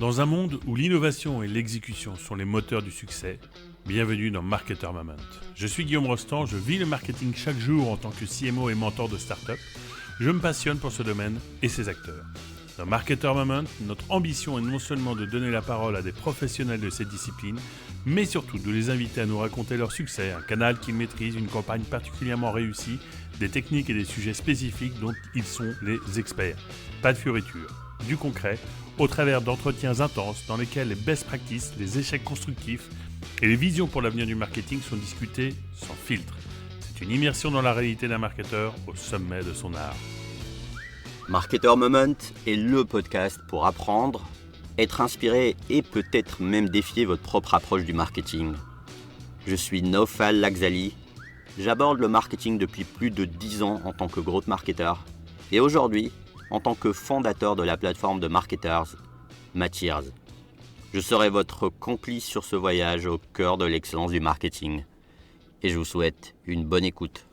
Dans un monde où l'innovation et l'exécution sont les moteurs du succès, bienvenue dans Marketer Moment. Je suis Guillaume Rostand, je vis le marketing chaque jour en tant que CMO et mentor de start-up. Je me passionne pour ce domaine et ses acteurs. Dans Marketer Moment, notre ambition est non seulement de donner la parole à des professionnels de cette discipline, mais surtout de les inviter à nous raconter leur succès, un canal qu'ils maîtrisent, une campagne particulièrement réussie, des techniques et des sujets spécifiques dont ils sont les experts. Pas de fioritures, du concret, au travers d'entretiens intenses dans lesquels les best practices, les échecs constructifs et les visions pour l'avenir du marketing sont discutés sans filtre. C'est une immersion dans la réalité d'un marketeur au sommet de son art. Marketer Moment est le podcast pour apprendre, être inspiré et peut-être même défier votre propre approche du marketing. Je suis Naufal Laxali, j'aborde le marketing depuis plus de 10 ans en tant que growth marketer et aujourd'hui en tant que fondateur de la plateforme de marketers Mateers. Je serai votre complice sur ce voyage au cœur de l'excellence du marketing et je vous souhaite une bonne écoute.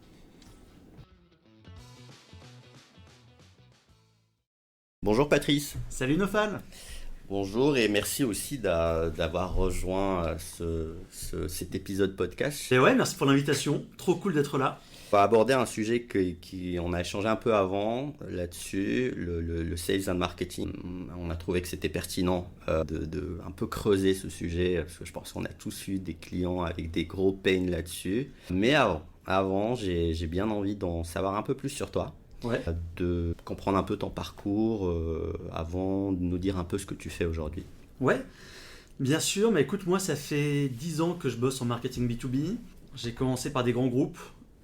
Bonjour Patrice. Salut Naufal. Bonjour et merci aussi d'avoir rejoint cet épisode podcast. Et ouais, merci pour l'invitation, trop cool d'être là. On va aborder un sujet qu'on a échangé un peu avant là-dessus, le sales and marketing. On a trouvé que c'était pertinent de un peu creuser ce sujet parce que je pense qu'on a tous eu des clients avec des gros pains là-dessus. Mais avant j'ai bien envie d'en savoir un peu plus sur toi. Ouais. De comprendre un peu ton parcours avant de nous dire un peu ce que tu fais aujourd'hui. Ouais, bien sûr, mais écoute, moi ça fait 10 ans que je bosse en marketing B2B. J'ai commencé par des grands groupes.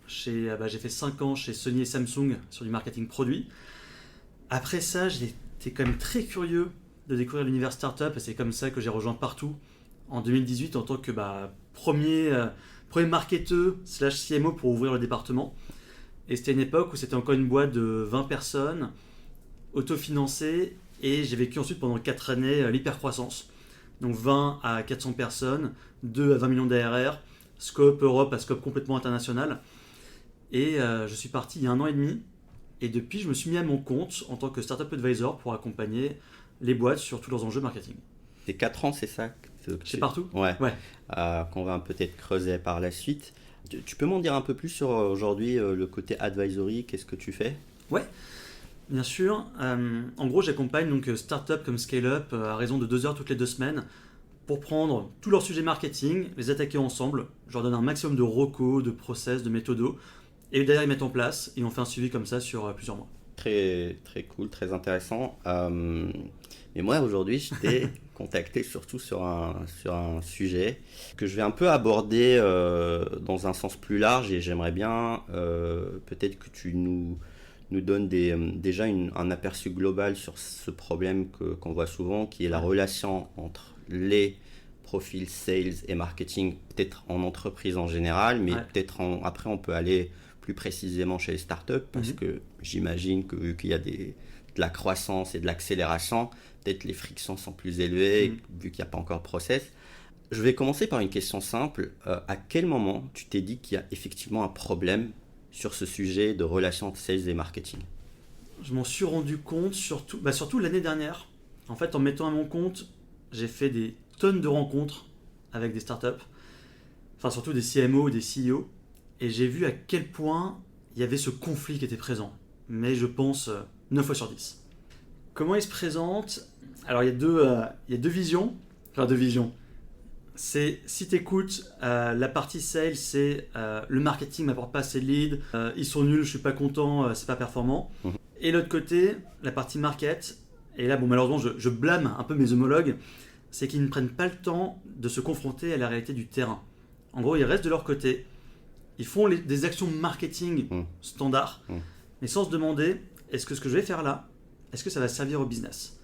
J'ai fait 5 ans chez Sony et Samsung sur du marketing produit. Après ça, j'étais quand même très curieux de découvrir l'univers startup et c'est comme ça que j'ai rejoint Partout en 2018 en tant que premier marketeur / CMO pour ouvrir le département. Et c'était une époque où c'était encore une boîte de 20 personnes, autofinancée, et j'ai vécu ensuite pendant 4 années l'hypercroissance. Donc 20 à 400 personnes, 2 à 20 millions d'ARR, scope Europe à scope complètement international. Et je suis parti il y a 1 an et demi, et depuis je me suis mis à mon compte en tant que Startup Advisor pour accompagner les boîtes sur tous leurs enjeux marketing. C'est 4 ans, c'est ça Chez Partout ? Ouais. Ouais. Qu'on va peut-être creuser par la suite. Tu peux m'en dire un peu plus sur aujourd'hui le côté advisory, qu'est-ce que tu fais ? Ouais, bien sûr. En gros, j'accompagne donc start-up comme scale-up à raison de 2 heures toutes les 2 semaines pour prendre tous leurs sujets marketing, les attaquer ensemble. Je leur donne un maximum de recos, de process, de méthodos et derrière ils mettent en place et on fait un suivi comme ça sur plusieurs mois. Très, très cool, très intéressant. Mais moi aujourd'hui, je t'ai contacté surtout sur un sujet que je vais un peu aborder dans un sens plus large et j'aimerais bien peut-être que tu nous donnes déjà un aperçu global sur ce problème qu'on voit souvent qui est la relation entre les profils sales et marketing, peut-être en entreprise en général, mais peut-être après on peut aller plus précisément chez les startups parce que j'imagine que vu qu'il y a de la croissance et de l'accélération, peut-être les frictions sont plus élevées vu qu'il n'y a pas encore de process. Je vais commencer par une question simple. À quel moment tu t'es dit qu'il y a effectivement un problème sur ce sujet de relation entre sales et marketing ? Je m'en suis rendu compte surtout l'année dernière. En fait, en me mettant à mon compte, j'ai fait des tonnes de rencontres avec des startups, enfin surtout des CMO ou des CEO, et j'ai vu à quel point il y avait ce conflit qui était présent. Mais je pense 9 fois sur 10. Comment il se présente ? Alors il y a deux visions. Enfin deux visions. C'est si tu écoutes la partie sales, c'est le marketing m'apporte pas assez de leads, ils sont nuls, je suis pas content, c'est pas performant. Et l'autre côté, la partie market, et là malheureusement je blâme un peu mes homologues, c'est qu'ils ne prennent pas le temps de se confronter à la réalité du terrain. En gros, ils restent de leur côté, ils font des actions marketing standards, mais sans se demander est-ce que ce que je vais faire là, est-ce que ça va servir au business ?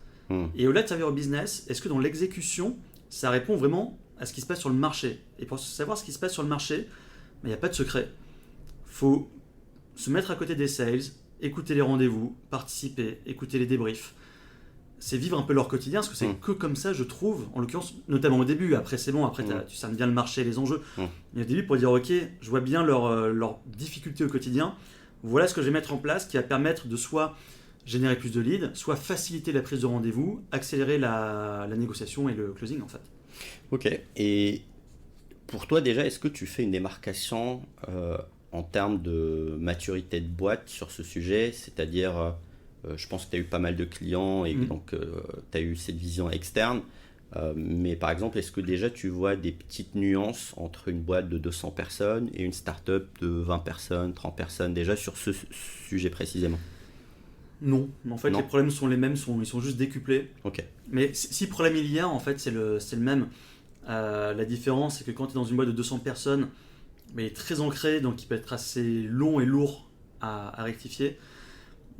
Et au-delà de servir au business, est-ce que dans l'exécution, ça répond vraiment à ce qui se passe sur le marché ? Et pour savoir ce qui se passe sur le marché, il n'y a pas de secret. Il faut se mettre à côté des sales, écouter les rendez-vous, participer, écouter les débriefs. C'est vivre un peu leur quotidien, parce que c'est que comme ça, je trouve, en l'occurrence, notamment au début, après c'est bon, après tu cernes bien le marché, les enjeux. Mais au début, pour dire, ok, je vois bien leurs difficultés au quotidien, voilà ce que je vais mettre en place qui va permettre de soit générer plus de leads, soit faciliter la prise de rendez-vous, accélérer la négociation et le closing en fait. Ok. Et pour toi déjà, est-ce que tu fais une démarcation en termes de maturité de boîte sur ce sujet? C'est-à-dire, je pense que tu as eu pas mal de clients et donc tu as eu cette vision externe. Mais par exemple, est-ce que déjà tu vois des petites nuances entre une boîte de 200 personnes et une start-up de 20 personnes, 30 personnes déjà sur ce sujet précisément? Non, en fait Non. les problèmes sont les mêmes, ils sont juste décuplés. Ok. Mais si problème il y a, en fait c'est le même. La différence c'est que quand tu es dans une boîte de 200 personnes, il est très ancré, donc il peut être assez long et lourd à rectifier.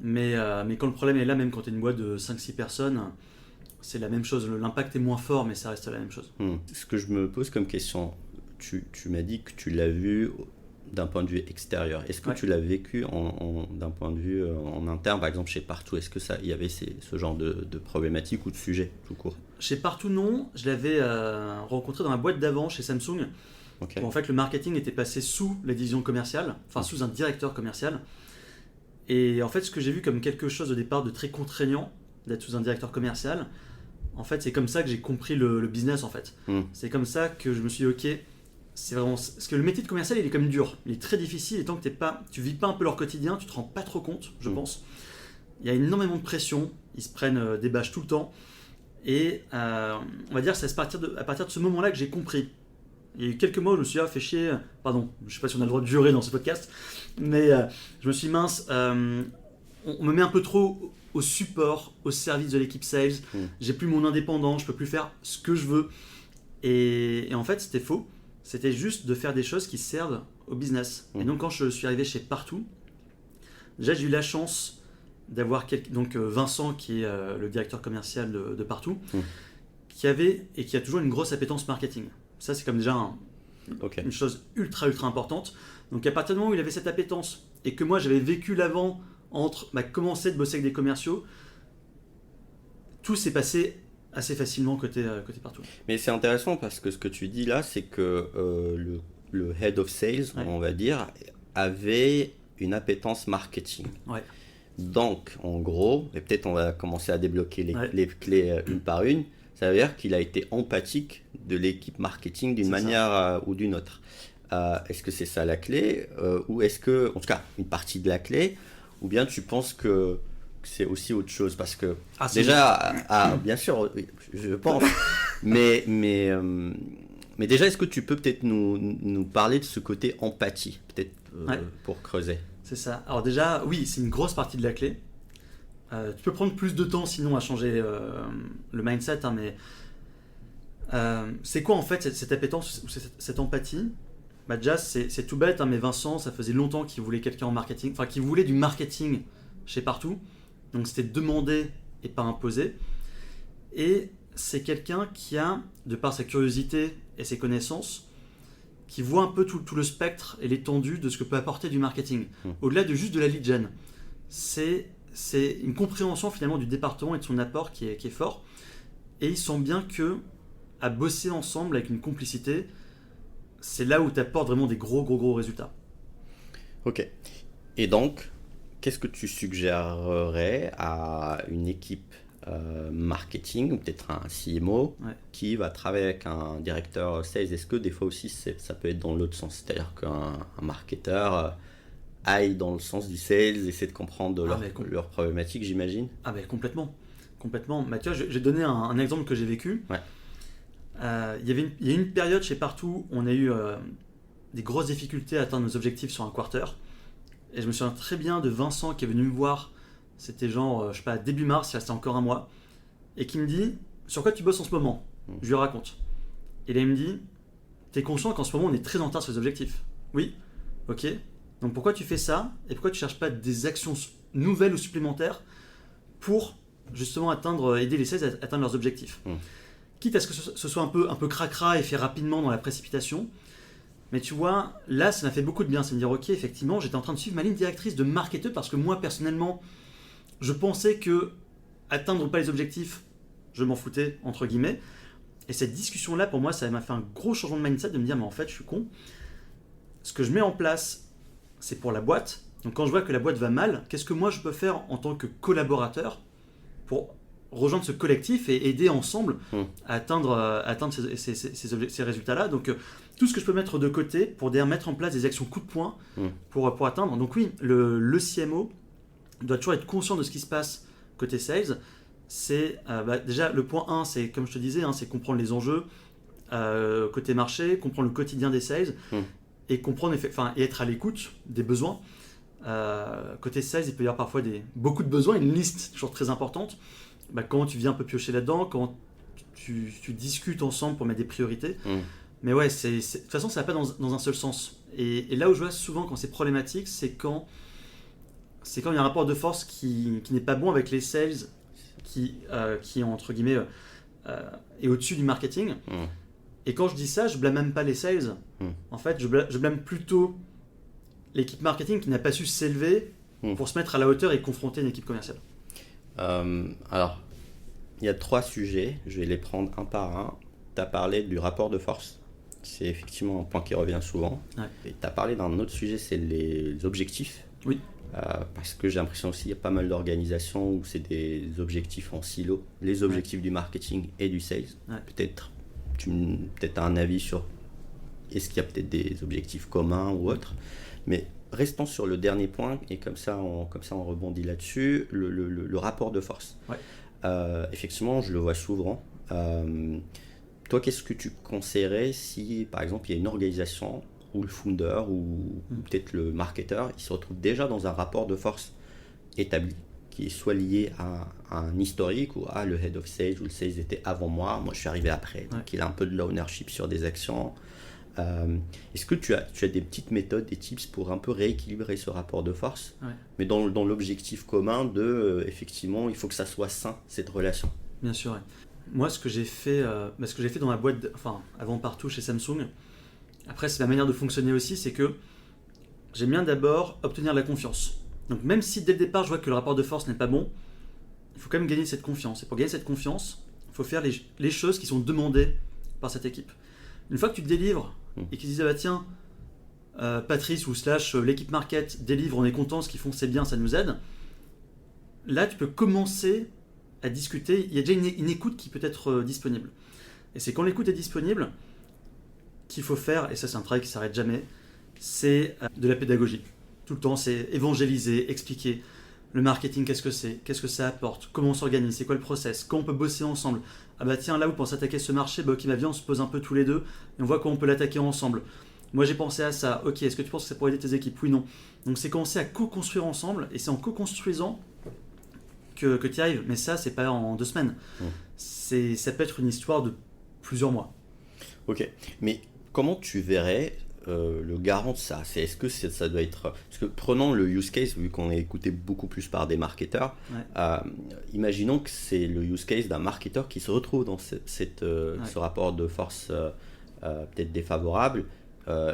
Mais quand le problème est là, même quand tu es une boîte de 5-6 personnes, c'est la même chose. L'impact est moins fort, mais ça reste la même chose. Ce que je me pose comme question, tu m'as dit que tu l'as vu d'un point de vue extérieur. Est-ce que Ouais. tu l'as vécu d'un point de vue en interne, par exemple chez Partout? Est-ce que il y avait ce genre de problématique ou de sujet tout court? Chez Partout, non. Je l'avais rencontré dans la boîte d'avant chez Samsung, Ok. où en fait le marketing était passé sous la division commerciale, enfin sous un directeur commercial. Et en fait, ce que j'ai vu comme quelque chose au départ de très contraignant, d'être sous un directeur commercial, en fait, c'est comme ça que j'ai compris le business en fait. C'est comme ça que je me suis dit, ok, c'est vraiment. Parce que le métier de commercial, il est quand même dur. Il est très difficile et tant que tu vis pas un peu leur quotidien, tu te rends pas trop compte, je pense. Il y a énormément de pression, ils se prennent des bâches tout le temps. Et on va dire que c'est à partir de ce moment-là que j'ai compris. Il y a eu quelques mois où je me suis dit, fait chier, pardon, je sais pas si on a le droit de jurer dans ce podcast, mais je me suis dit, mince, on me met un peu trop au support, au service de l'équipe sales, j'ai plus mon indépendant, je peux plus faire ce que je veux. Et en fait, c'était faux, c'était juste de faire des choses qui servent au business. Et donc, quand je suis arrivé chez Partout, déjà j'ai eu la chance d'avoir donc Vincent, qui est le directeur commercial de Partout, qui avait et qui a toujours une grosse appétence marketing. Ça, c'est comme déjà une chose ultra importante. Donc à partir du moment où il avait cette appétence et que moi j'avais vécu l'avant entre commencer de bosser avec des commerciaux, tout s'est passé assez facilement côté Partout. Mais c'est intéressant parce que ce que tu dis là, c'est que le head of sales, on va dire, avait une appétence marketing. Ouais. Donc, en gros, et peut-être on va commencer à débloquer les clés une par une, ça veut dire qu'il a été empathique de l'équipe marketing d'une manière ou d'une autre. Est-ce que c'est ça la clé ou est-ce que, en tout cas, une partie de la clé, ou bien tu penses que c'est aussi autre chose? Parce que déjà, bien sûr, je pense, mais déjà, est-ce que tu peux peut-être nous parler de ce côté empathie, peut-être pour creuser? C'est ça. Alors déjà, oui, c'est une grosse partie de la clé. Tu peux prendre plus de temps sinon à changer le mindset, hein, mais c'est quoi en fait cette appétence ou cette empathie? Déjà, c'est tout bête, hein, mais Vincent, ça faisait longtemps qu'il voulait quelqu'un en marketing, enfin qu'il voulait du marketing chez Partout. Donc c'était demandé et pas imposé. Et c'est quelqu'un qui a, de par sa curiosité et ses connaissances, qui voit un peu tout le spectre et l'étendue de ce que peut apporter du marketing. Au-delà de juste de la lead gen. C'est une compréhension finalement du département et de son apport qui est fort. Et il sent bien que à bosser ensemble avec une complicité, c'est là où tu apportes vraiment des gros résultats. Ok. Et donc, qu'est-ce que tu suggérerais à une équipe marketing, ou peut-être un CMO, qui va travailler avec un directeur sales? Est-ce que des fois aussi ça peut être dans l'autre sens, c'est-à-dire qu'un marketeur aille dans le sens du sales, essaie de comprendre leurs problématiques, j'imagine? Ah ben complètement. Mathieu, je vais donner un exemple que j'ai vécu. Il y a une période chez Partout où on a eu des grosses difficultés à atteindre nos objectifs sur un quarter. Et je me souviens très bien de Vincent qui est venu me voir. C'était genre, je sais pas, début mars, il restait encore un mois. Et qui me dit, sur quoi tu bosses en ce moment? Je lui raconte. Et là, il me dit, t'es conscient qu'en ce moment, on est très en retard sur les objectifs? Oui. Ok. Donc pourquoi tu fais ça? Et pourquoi tu cherches pas des actions nouvelles ou supplémentaires pour justement aider les sales à atteindre leurs objectifs? Quitte à ce que ce soit un peu cracra et fait rapidement dans la précipitation. Mais tu vois, là, ça m'a fait beaucoup de bien. C'est me dire, ok, effectivement, j'étais en train de suivre ma ligne directrice de marketeur parce que moi, personnellement, je pensais que atteindre ou pas les objectifs, je m'en foutais, entre guillemets. Et cette discussion-là, pour moi, ça m'a fait un gros changement de mindset de me dire, mais en fait, je suis con. Ce que je mets en place, c'est pour la boîte, Donc quand je vois que la boîte va mal, qu'est-ce que moi je peux faire en tant que collaborateur pour rejoindre ce collectif et aider ensemble à atteindre ces résultats-là. Donc tout ce que je peux mettre de côté pour derrière mettre en place des actions coup de poing pour atteindre. Donc oui, le CMO doit toujours être conscient de ce qui se passe côté sales. C'est déjà le point 1, c'est comme je te disais, c'est comprendre les enjeux côté marché, comprendre le quotidien des sales et comprendre et être à l'écoute des besoins. Côté sales, il peut y avoir parfois beaucoup de besoins, une liste toujours très importante. Quand tu viens un peu piocher là-dedans, quand tu discutes ensemble pour mettre des priorités. Mais ouais, de toute façon, ça va pas dans un seul sens. Et là où je vois souvent quand c'est problématique, c'est quand il y a un rapport de force qui n'est pas bon avec les sales qui entre guillemets, est au-dessus du marketing. Et quand je dis ça, je blâme même pas les sales. En fait, je blâme plutôt l'équipe marketing qui n'a pas su s'élever pour se mettre à la hauteur et confronter une équipe commerciale. Alors, il y a 3 sujets, je vais les prendre un par un. Tu as parlé du rapport de force, c'est effectivement un point qui revient souvent. Ouais. Et tu as parlé d'un autre sujet, c'est les objectifs. Oui. Parce que j'ai l'impression aussi qu'il y a pas mal d'organisations où c'est des objectifs en silo, les objectifs du marketing et du sales. Ouais. Peut-être tu as un avis sur est-ce qu'il y a peut-être des objectifs communs ou autres. Mais restons sur le dernier point et comme ça on rebondit là-dessus, le rapport de force. Ouais. Effectivement, je le vois souvent. Toi, qu'est-ce que tu conseillerais si, par exemple, il y a une organisation où le founder ou peut-être le marketeur, il se retrouve déjà dans un rapport de force établi, qui est soit lié à un historique ou le head of sales ou le sales était avant moi je suis arrivé après, donc il a un peu de l'ownership sur des actions. Est-ce que tu as des petites méthodes, des tips pour un peu rééquilibrer ce rapport de force, mais dans l'objectif commun de, effectivement, il faut que ça soit sain, cette relation? Bien sûr, ouais. Moi, ce que j'ai fait dans ma boîte, avant partout chez Samsung, après c'est ma manière de fonctionner aussi, c'est que j'aime bien d'abord obtenir la confiance. Donc même si dès le départ je vois que le rapport de force n'est pas bon, il faut quand même gagner cette confiance. Et pour gagner cette confiance, il faut faire les choses qui sont demandées par cette équipe. Une fois que tu te délivres et qu'ils disent tiens, Patrice ou / l'équipe market délivre, on est content, ce qu'ils font c'est bien, ça nous aide. Là tu peux commencer à discuter, il y a déjà une écoute qui peut être disponible. Et c'est quand l'écoute est disponible qu'il faut faire, et ça c'est un travail qui ne s'arrête jamais, c'est de la pédagogie. Tout le temps, c'est évangéliser, expliquer le marketing, qu'est-ce que ça apporte, comment on s'organise, c'est quoi le process, comment on peut bosser ensemble. Tiens, là vous pensez attaquer ce marché, ok, viens, on se pose un peu tous les deux et on voit comment on peut l'attaquer ensemble. Moi j'ai pensé à ça, ok, est-ce que tu penses que ça pourrait aider tes équipes? Oui, non. Donc c'est commencer à co-construire ensemble, et c'est en co-construisant que tu y arrives. Mais ça, c'est pas en 2 semaines. Ça peut être une histoire de plusieurs mois. Ok. Mais comment tu verrais le garant de ça? Est-ce que ça doit être... Parce que prenons le use case, vu qu'on est écouté beaucoup plus par des marketeurs, imaginons que c'est le use case d'un marketeur qui se retrouve dans ce rapport de force peut-être défavorable.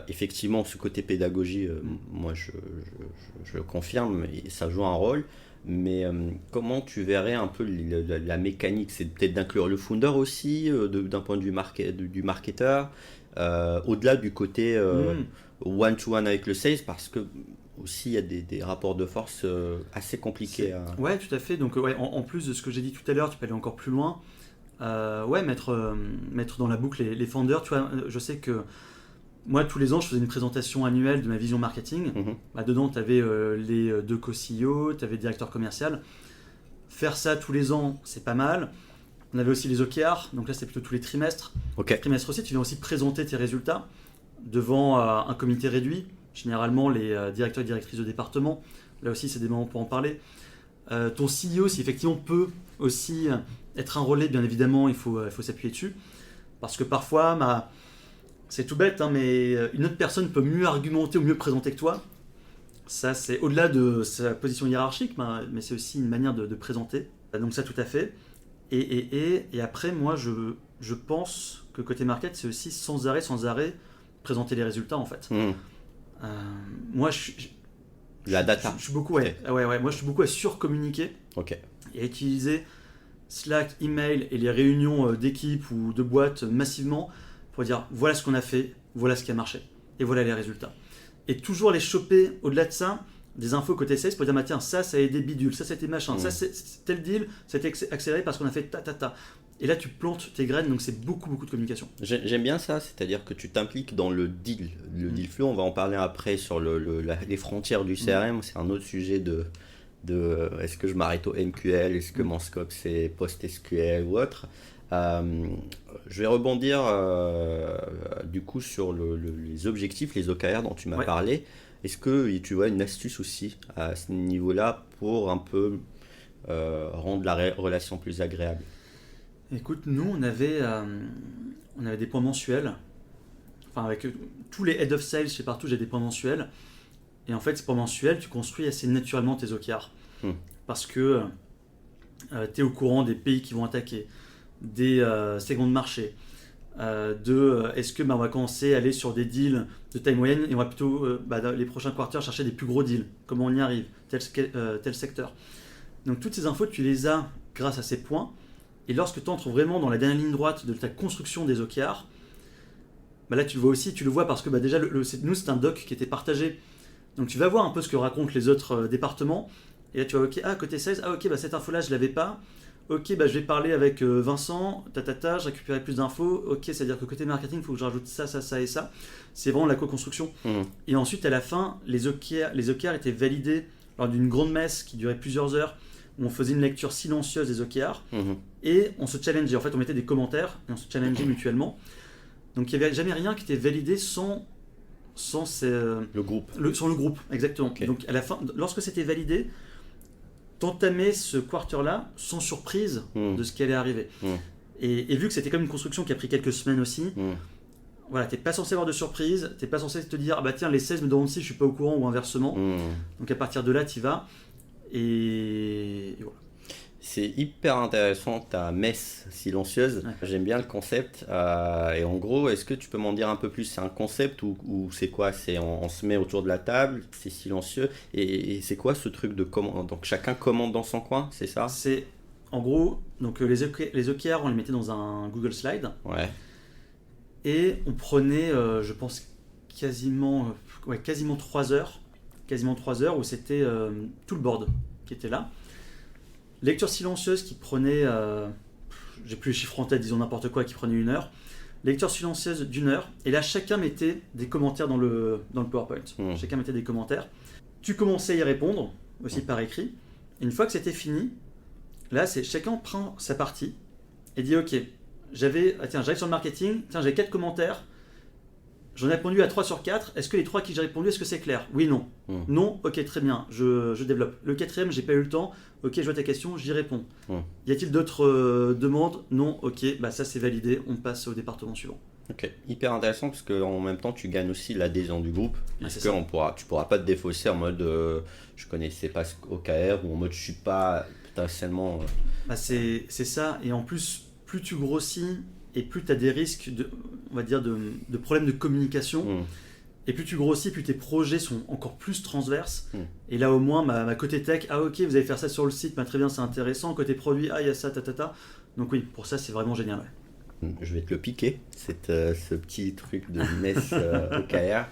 Effectivement, ce côté pédagogie, moi je confirme, et ça joue un rôle. Mais comment tu verrais un peu la mécanique? C'est peut-être d'inclure le founder aussi, d'un point de vue du marketeur, au-delà du côté one-to-one avec le sales, parce que aussi il y a des rapports de force assez compliqués. Ouais, tout à fait. Donc en plus de ce que j'ai dit tout à l'heure, tu peux aller encore plus loin. Mettre dans la boucle les founders. Tu vois, je sais que moi, tous les ans, je faisais une présentation annuelle de ma vision marketing. Dedans, tu avais les 2 co-CEO, tu avais le directeur commercial. Faire ça tous les ans, c'est pas mal. On avait aussi les OKR, donc là, c'est plutôt tous les trimestres. Trimestre aussi, tu viens aussi présenter tes résultats devant un comité réduit, généralement les directeurs et directrices de département. Là aussi, c'est des moments pour en parler. Ton CEO, si effectivement peut aussi être un relais, bien évidemment, il faut s'appuyer dessus. Parce que parfois, c'est tout bête, mais une autre personne peut mieux argumenter ou mieux présenter que toi. Ça, c'est au-delà de sa position hiérarchique, mais c'est aussi une manière de présenter. Donc ça, tout à fait. Et après, moi, je pense que côté market, c'est aussi sans arrêt présenter les résultats, en fait. Moi, la data. Je suis beaucoup, moi, je suis beaucoup à surcommuniquer et à utiliser Slack, email et les réunions d'équipe ou de boîte massivement pour dire voilà ce qu'on a fait, voilà ce qui a marché et voilà les résultats. Et toujours les choper au-delà de ça des infos côté sales pour dire, bah, tiens, ça a aidé bidule, ça a été machin, ça c'est tel deal, ça a été accéléré parce qu'on a fait ta. Et là, tu plantes tes graines, donc c'est beaucoup de communication. J'aime bien ça, c'est-à-dire que tu t'impliques dans le deal. Le deal flow, on va en parler après sur les frontières du CRM. C'est un autre sujet de est-ce que je m'arrête au MQL, est-ce que mon scope c'est post-SQL ou autre. Je vais rebondir du coup sur les objectifs, les OKR dont tu m'as parlé. Est-ce que tu vois une astuce aussi à ce niveau-là pour un peu rendre la relation plus agréable? Écoute, nous, on avait des points mensuels. Enfin, avec tous les head of sales, chez partout, j'ai des points mensuels. Et en fait, ces points mensuels, tu construis assez naturellement tes OKR. Parce que tu es au courant des pays qui vont attaquer, des segments de marché, est-ce que on va commencer à aller sur des deals de taille moyenne et on va plutôt, dans les prochains quarters, chercher des plus gros deals. Comment on y arrive, tel secteur. Donc, toutes ces infos, tu les as grâce à ces points. Et lorsque tu entres vraiment dans la dernière ligne droite de ta construction des OKR, là tu le vois aussi, tu le vois parce que déjà, nous c'est un doc qui était partagé. Donc tu vas voir un peu ce que racontent les autres départements. Et là tu vois, côté sales, cette info-là je ne l'avais pas. Je vais parler avec Vincent, je récupérais plus d'infos. C'est-à-dire que côté marketing, il faut que je rajoute ça et ça. C'est vraiment la co-construction. Et ensuite, à la fin, les OKR étaient validés lors d'une grande messe qui durait plusieurs heures, où on faisait une lecture silencieuse des OKR et on se challengeait. En fait, on mettait des commentaires et on se challengeait mutuellement. Donc, il n'y avait jamais rien qui était validé sans le groupe. Sur le groupe, exactement. Okay. Donc, à la fin, lorsque c'était validé, t'entamais ce quarter-là sans surprise de ce qui allait arriver. Et vu que c'était comme une construction qui a pris quelques semaines aussi, voilà, t'es pas censé avoir de surprise, t'es pas censé te dire, tiens, les 16 me demandent si je suis pas au courant ou inversement. Donc, à partir de là, t'y vas. Et voilà. C'est hyper intéressant ta messe silencieuse. J'aime bien le concept. Et en gros, est-ce que tu peux m'en dire un peu plus? C'est un concept ou c'est quoi? On se met autour de la table, c'est silencieux. Et c'est quoi ce truc de commande? Donc chacun commande dans son coin, c'est ça? C'est en gros, donc les OKR, on les mettait dans un Google Slide. Ouais. Et on prenait, je pense, quasiment 3 heures. Quasiment 3 heures où c'était tout le board qui était là. Lecture silencieuse qui prenait, j'ai plus les chiffres en tête, disons n'importe quoi, qui prenait 1 heure. Lecture silencieuse d'1 heure. Et là, chacun mettait des commentaires dans le PowerPoint. Chacun mettait des commentaires. Tu commençais à y répondre, aussi par écrit. Et une fois que c'était fini, là, chacun prend sa partie et dit, ok, j'arrive sur le marketing, j'ai 4 commentaires. J'en ai répondu à 3 sur 4. Est-ce que les 3 qui j'ai répondu, est-ce que c'est clair? Oui, non. Non, ok, très bien, je développe. Le 4e, j'ai pas eu le temps. Ok, je vois ta question, j'y réponds. Y a-t-il d'autres demandes? Non, ok, ça c'est validé, on passe au département suivant. Ok, hyper intéressant parce qu'en même temps, tu gagnes aussi l'adhésion du groupe. Parce que tu pourras pas te défausser en mode je connaissais pas ce OKR ou en mode je suis pas potentiellement. C'est ça, et en plus, plus tu grossis, et plus tu as des risques de problèmes de communication. Et plus tu grossis, plus tes projets sont encore plus transverses. Et là, au moins, ma côté tech, ok, vous allez faire ça sur le site, très bien, c'est intéressant. Côté produit, il y a ça, Donc oui, pour ça, c'est vraiment génial. Ouais. Je vais te le piquer, ce petit truc de messe OKR.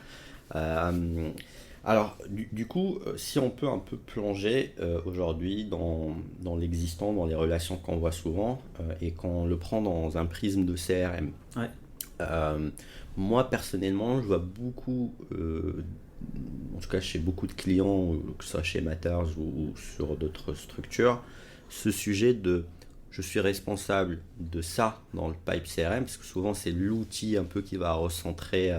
Alors, du coup, si on peut un peu plonger aujourd'hui dans l'existant, dans les relations qu'on voit souvent, et qu'on le prend dans un prisme de CRM. Ouais. Moi, personnellement, je vois beaucoup, en tout cas chez beaucoup de clients, que ce soit chez Matters ou sur d'autres structures, ce sujet de je suis responsable de ça dans le pipe CRM, parce que souvent c'est l'outil un peu qui va recentrer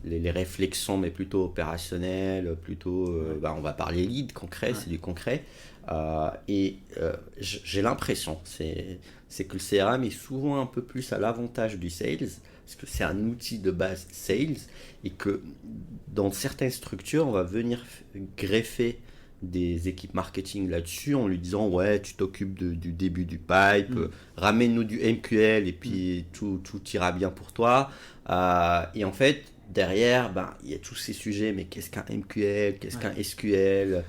les réflexions, mais plutôt opérationnelles, plutôt, on va parler lead, concret, c'est du concret. J'ai l'impression, c'est que le CRM est souvent un peu plus à l'avantage du sales, parce que c'est un outil de base sales, et que dans certaines structures, on va venir greffer des équipes marketing là-dessus en lui disant ouais, tu t'occupes du début du pipe, ramène-nous du MQL et puis tout ira bien pour toi. Et en fait, derrière, il y a tous ces sujets, mais qu'est-ce qu'un MQL, qu'est-ce qu'un SQL?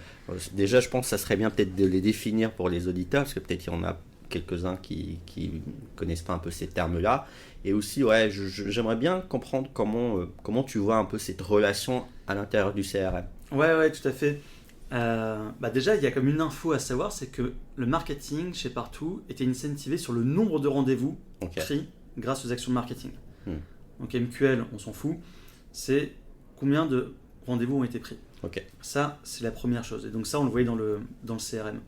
Déjà, je pense que ça serait bien peut-être de les définir pour les auditeurs, parce que peut-être il y en a quelques-uns qui connaissent pas un peu ces termes-là. Et aussi, j'aimerais bien comprendre comment tu vois un peu cette relation à l'intérieur du CRM. Ouais, tout à fait. Déjà, il y a comme une info à savoir, c'est que le marketing chez Partout était incentivé sur le nombre de rendez-vous Ok. pris grâce aux actions de marketing. Hmm. Donc MQL, on s'en fout, c'est combien de rendez-vous ont été pris. Ok. Ça, c'est la première chose. Et donc ça, on le voyait dans le CRM.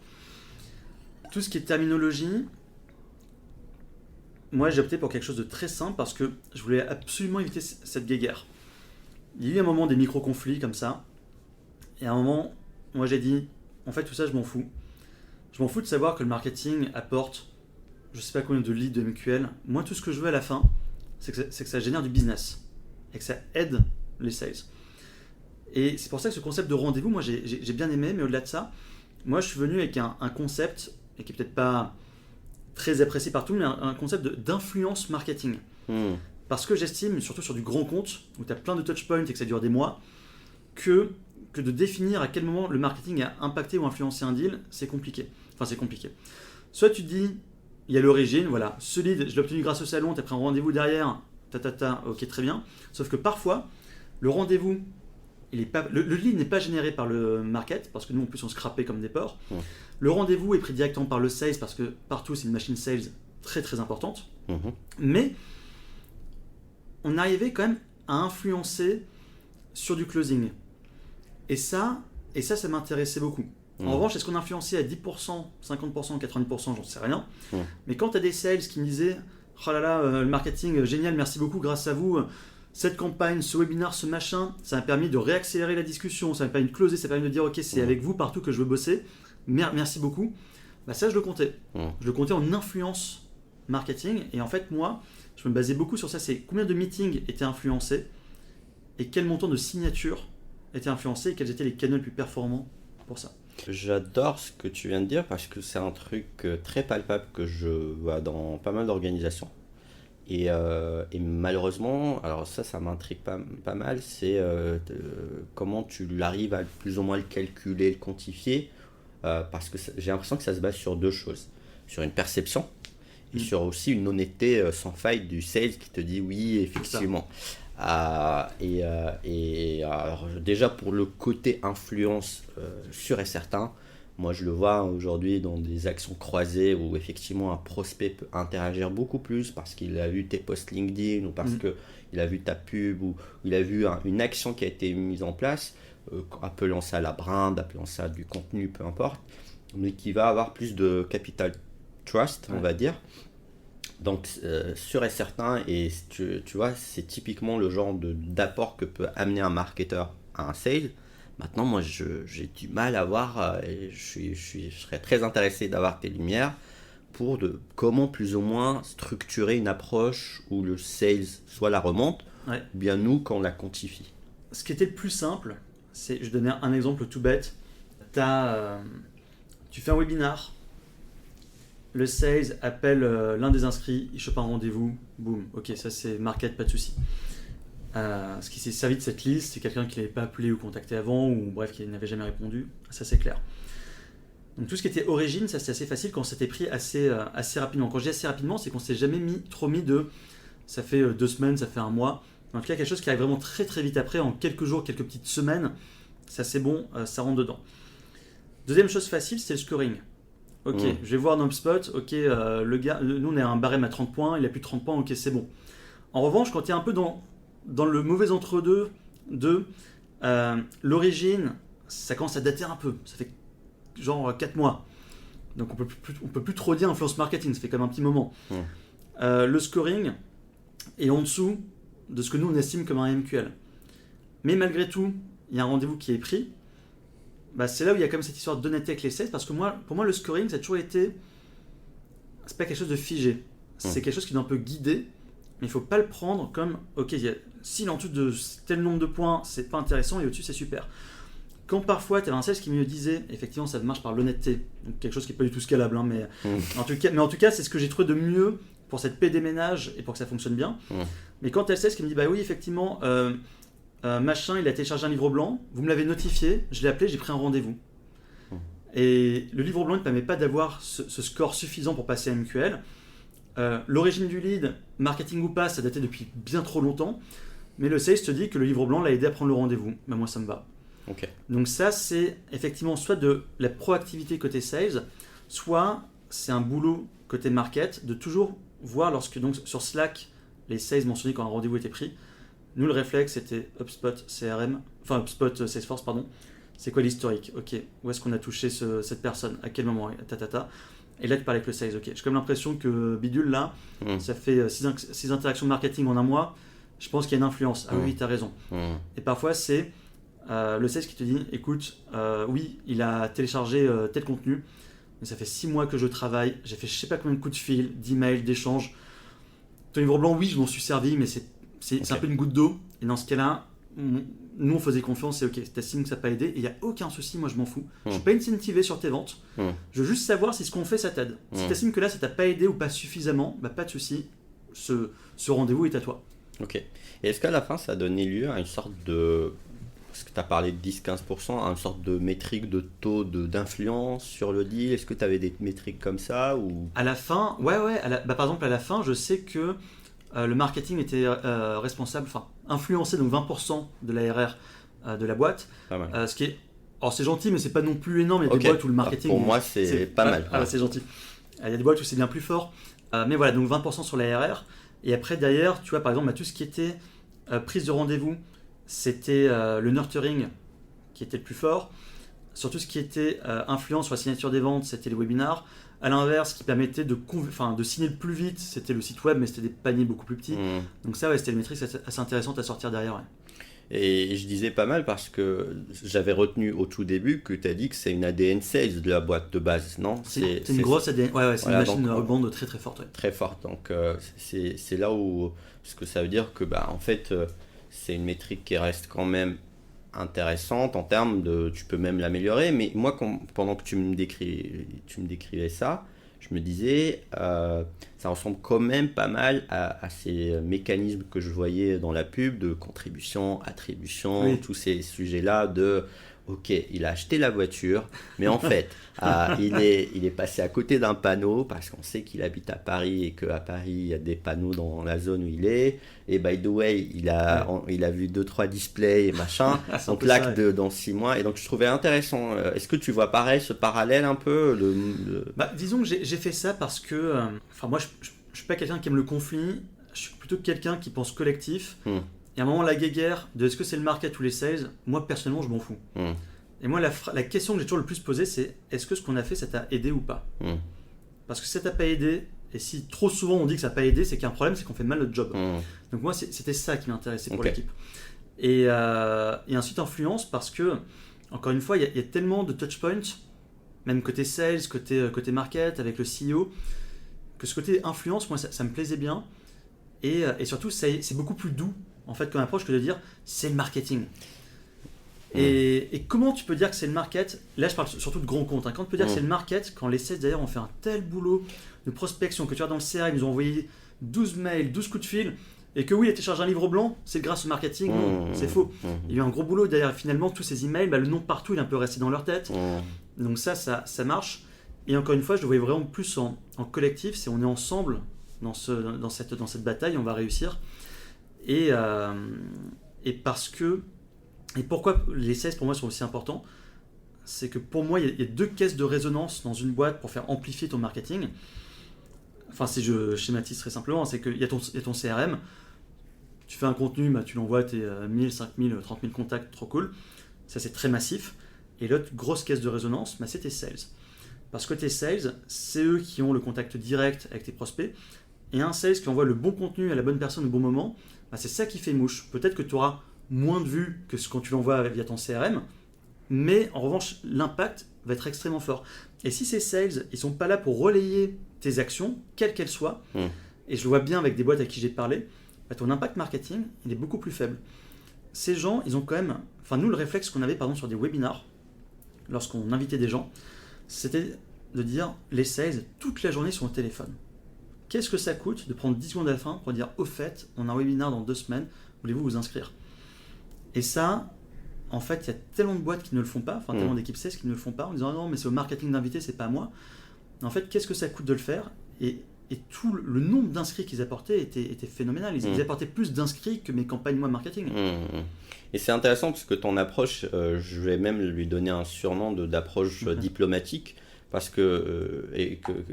Tout ce qui est terminologie, moi j'ai opté pour quelque chose de très simple parce que je voulais absolument éviter cette guéguerre. Il y a eu un moment des micro-conflits comme ça. Et à un moment, moi j'ai dit, en fait tout ça je m'en fous. Je m'en fous de savoir que le marketing apporte, je sais pas combien de leads de MQL. Moi tout ce que je veux à la fin, c'est que ça génère du business. Et que ça aide les sales. Et c'est pour ça que ce concept de rendez-vous, moi j'ai bien aimé, mais au-delà de ça, moi je suis venu avec un concept, et qui est peut-être pas très apprécié par tout, mais un concept d'influence marketing. Parce que j'estime, surtout sur du grand compte, où tu as plein de touchpoints et que ça dure des mois, que de définir à quel moment le marketing a impacté ou influencé un deal, c'est compliqué. Enfin, c'est compliqué. Soit tu te dis, il y a l'origine, voilà, ce lead, je l'ai obtenu grâce au salon, tu as pris un rendez-vous derrière, ok, très bien. Sauf que parfois, le rendez-vous, le lead n'est pas généré par le market, parce que nous, en plus, on se scrapait comme des porcs. Ouais. Le rendez-vous est pris directement par le sales, parce que Partout, c'est une machine sales très très importante. Mais on arrivait quand même à influencer sur du closing. Et ça m'intéressait beaucoup. En revanche, est-ce qu'on influençait à 10%, 50%, 90%, j'en sais rien. Mais quand tu as des sales qui me disaient « Oh là là, le marketing, génial, merci beaucoup, grâce à vous, cette campagne, ce webinar, ce machin, ça m'a permis de réaccélérer la discussion, ça m'a permis de closer, ça m'a permis de dire « Ok, c'est avec vous Partout que je veux bosser, merci beaucoup. » Ça, je le comptais. Je le comptais en influence marketing. Et en fait, moi, je me basais beaucoup sur ça. C'est combien de meetings étaient influencés et quel montant de signatures étaient influencés et quels étaient les canaux les plus performants pour ça. J'adore ce que tu viens de dire parce que c'est un truc très palpable que je vois dans pas mal d'organisations. Et malheureusement, alors ça m'intrigue pas mal, c'est comment tu arrives à plus ou moins le calculer, le quantifier, parce que j'ai l'impression que ça se base sur deux choses. Sur une perception et sur aussi une honnêteté sans faille du sales qui te dit oui, effectivement. Alors, déjà pour le côté influence sûr et certain, moi je le vois aujourd'hui dans des actions croisées où effectivement un prospect peut interagir beaucoup plus parce qu'il a vu tes posts LinkedIn ou parce qu'il a vu ta pub ou il a vu une action qui a été mise en place, appelant ça la brand, appelant ça du contenu, peu importe, mais qui va avoir plus de capital trust, on va dire. Donc sûr et certain, et tu vois, c'est typiquement le genre d'apport que peut amener un marketeur à un sale. Maintenant, moi, j'ai du mal à voir, et je serais très intéressé d'avoir tes lumières pour comment plus ou moins structurer une approche où le sales soit la remonte, ou bien nous, quand on la quantifie. Ce qui était le plus simple, c'est, je donnais un exemple tout bête, tu fais un webinar, le sales appelle l'un des inscrits, il chope un rendez-vous, boum, ok, ça c'est market, pas de souci. Ce qui s'est servi de cette liste, c'est quelqu'un qui n'avait pas appelé ou contacté avant, ou bref, qui n'avait jamais répondu, ça c'est clair. Donc tout ce qui était origine, ça c'est assez facile quand c'était pris assez rapidement. Quand je dis assez rapidement, c'est qu'on ne s'est jamais trop mis de ça fait 2 semaines, ça fait 1 mois. En tout cas, quelque chose qui arrive vraiment très très vite après, en quelques jours, quelques petites semaines, ça c'est bon, ça rentre dedans. Deuxième chose facile, c'est le scoring. Ok, je vais voir dans HubSpot, ok, le gars, nous on a un barème à 30 points, il a plus de 30 points, ok, c'est bon. En revanche, quand tu es un peu dans le mauvais entre-deux de l'origine, ça commence à dater un peu, ça fait genre 4 mois. Donc on peut plus trop dire influence marketing, ça fait quand même un petit moment. Le scoring est en dessous de ce que nous on estime comme un MQL. Mais malgré tout, il y a un rendez-vous qui est pris. C'est là où il y a comme cette histoire d'honnêteté avec les sales, parce que pour moi le scoring ça a toujours été, c'est pas quelque chose de figé, c'est quelque chose qui doit un peu guider, mais il faut pas le prendre comme ok, s'il est en dessous de tel nombre de points c'est pas intéressant et au-dessus c'est super. Quand parfois tu avais un sales qui me disait effectivement ça marche par l'honnêteté, donc quelque chose qui est pas du tout scalable, mais en tout cas c'est ce que j'ai trouvé de mieux pour cette paix des ménages et pour que ça fonctionne bien. Mais quand tu as le sales qui me dit bah oui effectivement machin, il a téléchargé un livre blanc, vous me l'avez notifié, je l'ai appelé, j'ai pris un rendez-vous. Et le livre blanc ne permet pas d'avoir ce score suffisant pour passer à MQL. L'origine du lead, marketing ou pas, ça datait depuis bien trop longtemps, mais le sales te dit que le livre blanc l'a aidé à prendre le rendez-vous. Moi ça me va. Ok. Donc ça, c'est effectivement soit de la proactivité côté sales, soit c'est un boulot côté market de toujours voir lorsque donc sur Slack, les sales mentionnaient quand un rendez-vous était pris. Nous, le réflexe, c'était HubSpot CRM, enfin HubSpot Salesforce, pardon. C'est quoi l'historique? Ok, où est-ce qu'on a touché cette personne? À quel moment? Et là, tu parles avec le sales. Ok, j'ai comme l'impression que Bidule, là, ça fait 6 interactions marketing en un mois. Je pense qu'il y a une influence. Ah oui, tu as raison. Et parfois, c'est le sales qui te dit, écoute, oui, il a téléchargé tel contenu, mais ça fait 6 mois que je travaille, j'ai fait je sais pas combien de coups de fil, d'emails, d'échanges. Ton livre blanc, oui, je m'en suis servi, mais c'est un peu une goutte d'eau. Et dans ce cas-là, nous, on faisait confiance et ok, t'estimes que ça n'a pas aidé, et il n'y a aucun souci, moi je m'en fous. Je ne suis pas incentivé sur tes ventes. Je veux juste savoir si ce qu'on fait, ça t'aide. Si t'estimes que là, ça t'a pas aidé ou pas suffisamment, bah, pas de souci, ce rendez-vous est à toi. Ok. Et est-ce qu'à la fin, ça a donné lieu à une sorte de... Parce que tu as parlé de 10-15%, à une sorte de métrique de taux d'influence sur le deal. Est-ce que tu avais des métriques comme ça ou... À la fin, ouais. Par exemple, à la fin, je sais que le marketing était responsable, enfin influencé donc 20% de l'ARR de la boîte. Pas mal. Ce qui est, alors c'est gentil, mais c'est pas non plus énorme. Il y a des boîtes où le marketing. Pour moi, c'est pas mal. Ah, c'est gentil. Il y a des boîtes où c'est bien plus fort. Mais voilà, donc 20% sur l'ARR. Et après, derrière, tu vois, par exemple, tout ce qui était prise de rendez-vous, c'était le nurturing qui était le plus fort. Sur tout ce qui était influence sur la signature des ventes, c'était les webinars. À l'inverse, ce qui permettait de signer le plus vite, c'était le site web, mais c'était des paniers beaucoup plus petits. Donc ça, ouais, c'était une métrique assez intéressante à sortir derrière. Ouais. Et je disais pas mal parce que j'avais retenu au tout début que tu as dit que c'est une ADN sales de la boîte de base, non? C'est une grosse ADN, ouais, c'est une machine rebond très très forte. Ouais. Très forte, donc c'est là où... Parce que ça veut dire que, en fait, c'est une métrique qui reste quand même intéressante en termes de... Tu peux même l'améliorer, mais moi, pendant que tu me décrivais ça, je me disais, ça ressemble quand même pas mal à ces mécanismes que je voyais dans la pub de contribution, attribution, oui. Tous ces sujets-là de, ok, il a acheté la voiture, mais en fait, il est passé à côté d'un panneau parce qu'on sait qu'il habite à Paris et qu'à Paris, il y a des panneaux dans la zone où il est. Et by the way, il a vu 2-3 displays et machin. Donc l'acte dans 6 mois. Et donc je trouvais intéressant. Est-ce que tu vois pareil, ce parallèle un peu disons que j'ai fait ça parce que moi je suis pas quelqu'un qui aime le conflit. Je suis plutôt quelqu'un qui pense collectif. Et à un moment, la guéguerre de est-ce que c'est le market ou les sales, moi personnellement je m'en fous. Et moi la question que j'ai toujours le plus posée, c'est est-ce que ce qu'on a fait ça t'a aidé ou pas? Parce que si ça t'a pas aidé, et si trop souvent on dit que ça n'a pas aidé, c'est qu'il y a un problème, c'est qu'on fait mal notre job. Donc moi c'était ça qui m'intéressait pour l'équipe. Et ensuite influence parce que, encore une fois, il y a tellement de touchpoints, même côté sales, côté market, avec le CEO, que ce côté influence, moi ça me plaisait bien. Et surtout, c'est beaucoup plus doux en fait comme approche que de dire c'est le marketing. Et comment tu peux dire que c'est le market? Là, je parle surtout de grands comptes. Quand tu peux dire que c'est le market, quand les sales d'ailleurs ont fait un tel boulot de prospection, que tu vois dans le CRM, ils nous ont envoyé 12 mails, 12 coups de fil, et que oui, il a téléchargé un livre blanc, c'est grâce au marketing. Non, c'est faux. Il y a eu un gros boulot derrière. Finalement, tous ces emails, le nom partout, il est un peu resté dans leur tête. Donc ça marche. Et encore une fois, je le voyais vraiment plus en collectif. C'est on est ensemble dans cette bataille, on va réussir. Et parce que... Et pourquoi les sales pour moi sont aussi importants? C'est que pour moi, il y a 2 caisses de résonance dans une boîte pour faire amplifier ton marketing. Enfin, si je schématise très simplement, c'est qu'il y a ton CRM. Tu fais un contenu, tu l'envoies à tes 1000, 5000, 30 000 contacts, trop cool. Ça, c'est très massif. Et l'autre grosse caisse de résonance, c'est tes sales. Parce que tes sales, c'est eux qui ont le contact direct avec tes prospects. Et un sales qui envoie le bon contenu à la bonne personne au bon moment, c'est ça qui fait mouche. Peut-être que tu auras moins de vues que quand tu l'envoies via ton CRM, mais en revanche, l'impact va être extrêmement fort. Et si ces sales, ils sont pas là pour relayer tes actions, quelles qu'elles soient, et je le vois bien avec des boîtes à qui j'ai parlé, ton impact marketing, il est beaucoup plus faible. Ces gens, ils ont quand même... Enfin, nous, le réflexe qu'on avait, par exemple, sur des webinars, lorsqu'on invitait des gens, c'était de dire, les sales, toute la journée sont au téléphone. Qu'est-ce que ça coûte de prendre 10 secondes à la fin pour dire, au fait, on a un webinar dans 2 semaines, voulez-vous vous inscrire? Et ça, en fait, il y a tellement de boîtes qui ne le font pas, tellement d'équipes sales qui ne le font pas, en disant non, mais c'est au marketing d'inviter, c'est pas à moi. En fait, qu'est-ce que ça coûte de le faire? Et et tout le nombre d'inscrits qu'ils apportaient était phénoménal. Ils apportaient plus d'inscrits que mes campagnes moi marketing. Et c'est intéressant parce que ton approche, je vais même lui donner un surnom d'approche diplomatique, parce que,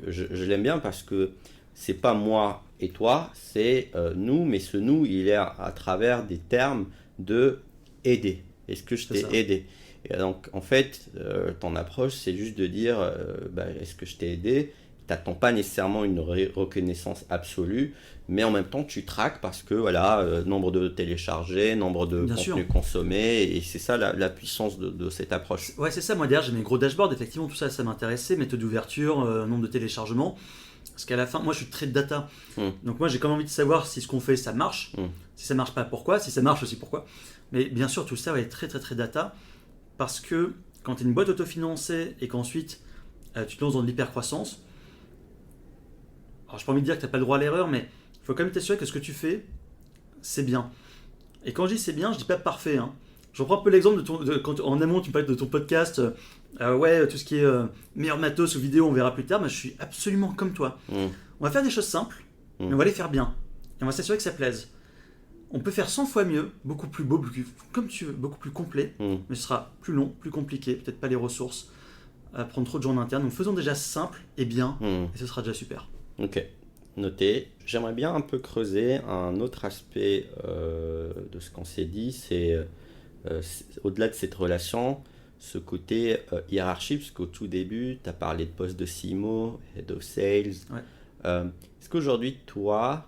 je l'aime bien parce que c'est pas moi et toi, c'est nous, mais ce nous, il est à travers des termes de aider. Est-ce que je t'ai aidé? Et donc, en fait, ton approche, c'est juste de dire, est-ce que je t'ai aidé? Tu n'attends pas nécessairement une reconnaissance absolue, mais en même temps, tu traques parce que, nombre de téléchargés, nombre de contenus consommés, et c'est ça la puissance de cette approche. Ouais, c'est ça. Moi, derrière, j'ai mes gros dashboards, effectivement, tout ça, ça m'intéressait, méthode d'ouverture, nombre de téléchargements. Parce qu'à la fin, moi, je suis très data. Donc, moi, j'ai quand même envie de savoir si ce qu'on fait, ça marche. Si ça marche pas, pourquoi? Si ça marche aussi, pourquoi? Mais bien sûr, tout ça va être très, très, très data. Parce que quand tu es une boîte autofinancée et qu'ensuite, tu te lances dans de l'hypercroissance, alors je n'ai pas envie de dire que tu n'as pas le droit à l'erreur, mais il faut quand même t'assurer que ce que tu fais, c'est bien. Et quand je dis c'est bien, je ne dis pas parfait. Je reprends un peu l'exemple quand en amont, tu me parlais de ton podcast. Tout ce qui est meilleur matos ou vidéo, on verra plus tard. Mais je suis absolument comme toi. On va faire des choses simples, mais on va les faire bien. Et on va s'assurer que ça plaise. On peut faire 100 fois mieux, beaucoup plus beau, comme tu veux, beaucoup plus complet, mais ce sera plus long, plus compliqué, peut-être pas les ressources, prendre trop de gens en interne. Donc faisons déjà simple et bien, et ce sera déjà super. Ok, noté. J'aimerais bien un peu creuser un autre aspect de ce qu'on s'est dit, c'est au-delà de cette relation, ce côté hiérarchie, parce qu'au tout début, tu as parlé de poste de CMO, Head of Sales. Est-ce qu'aujourd'hui, toi,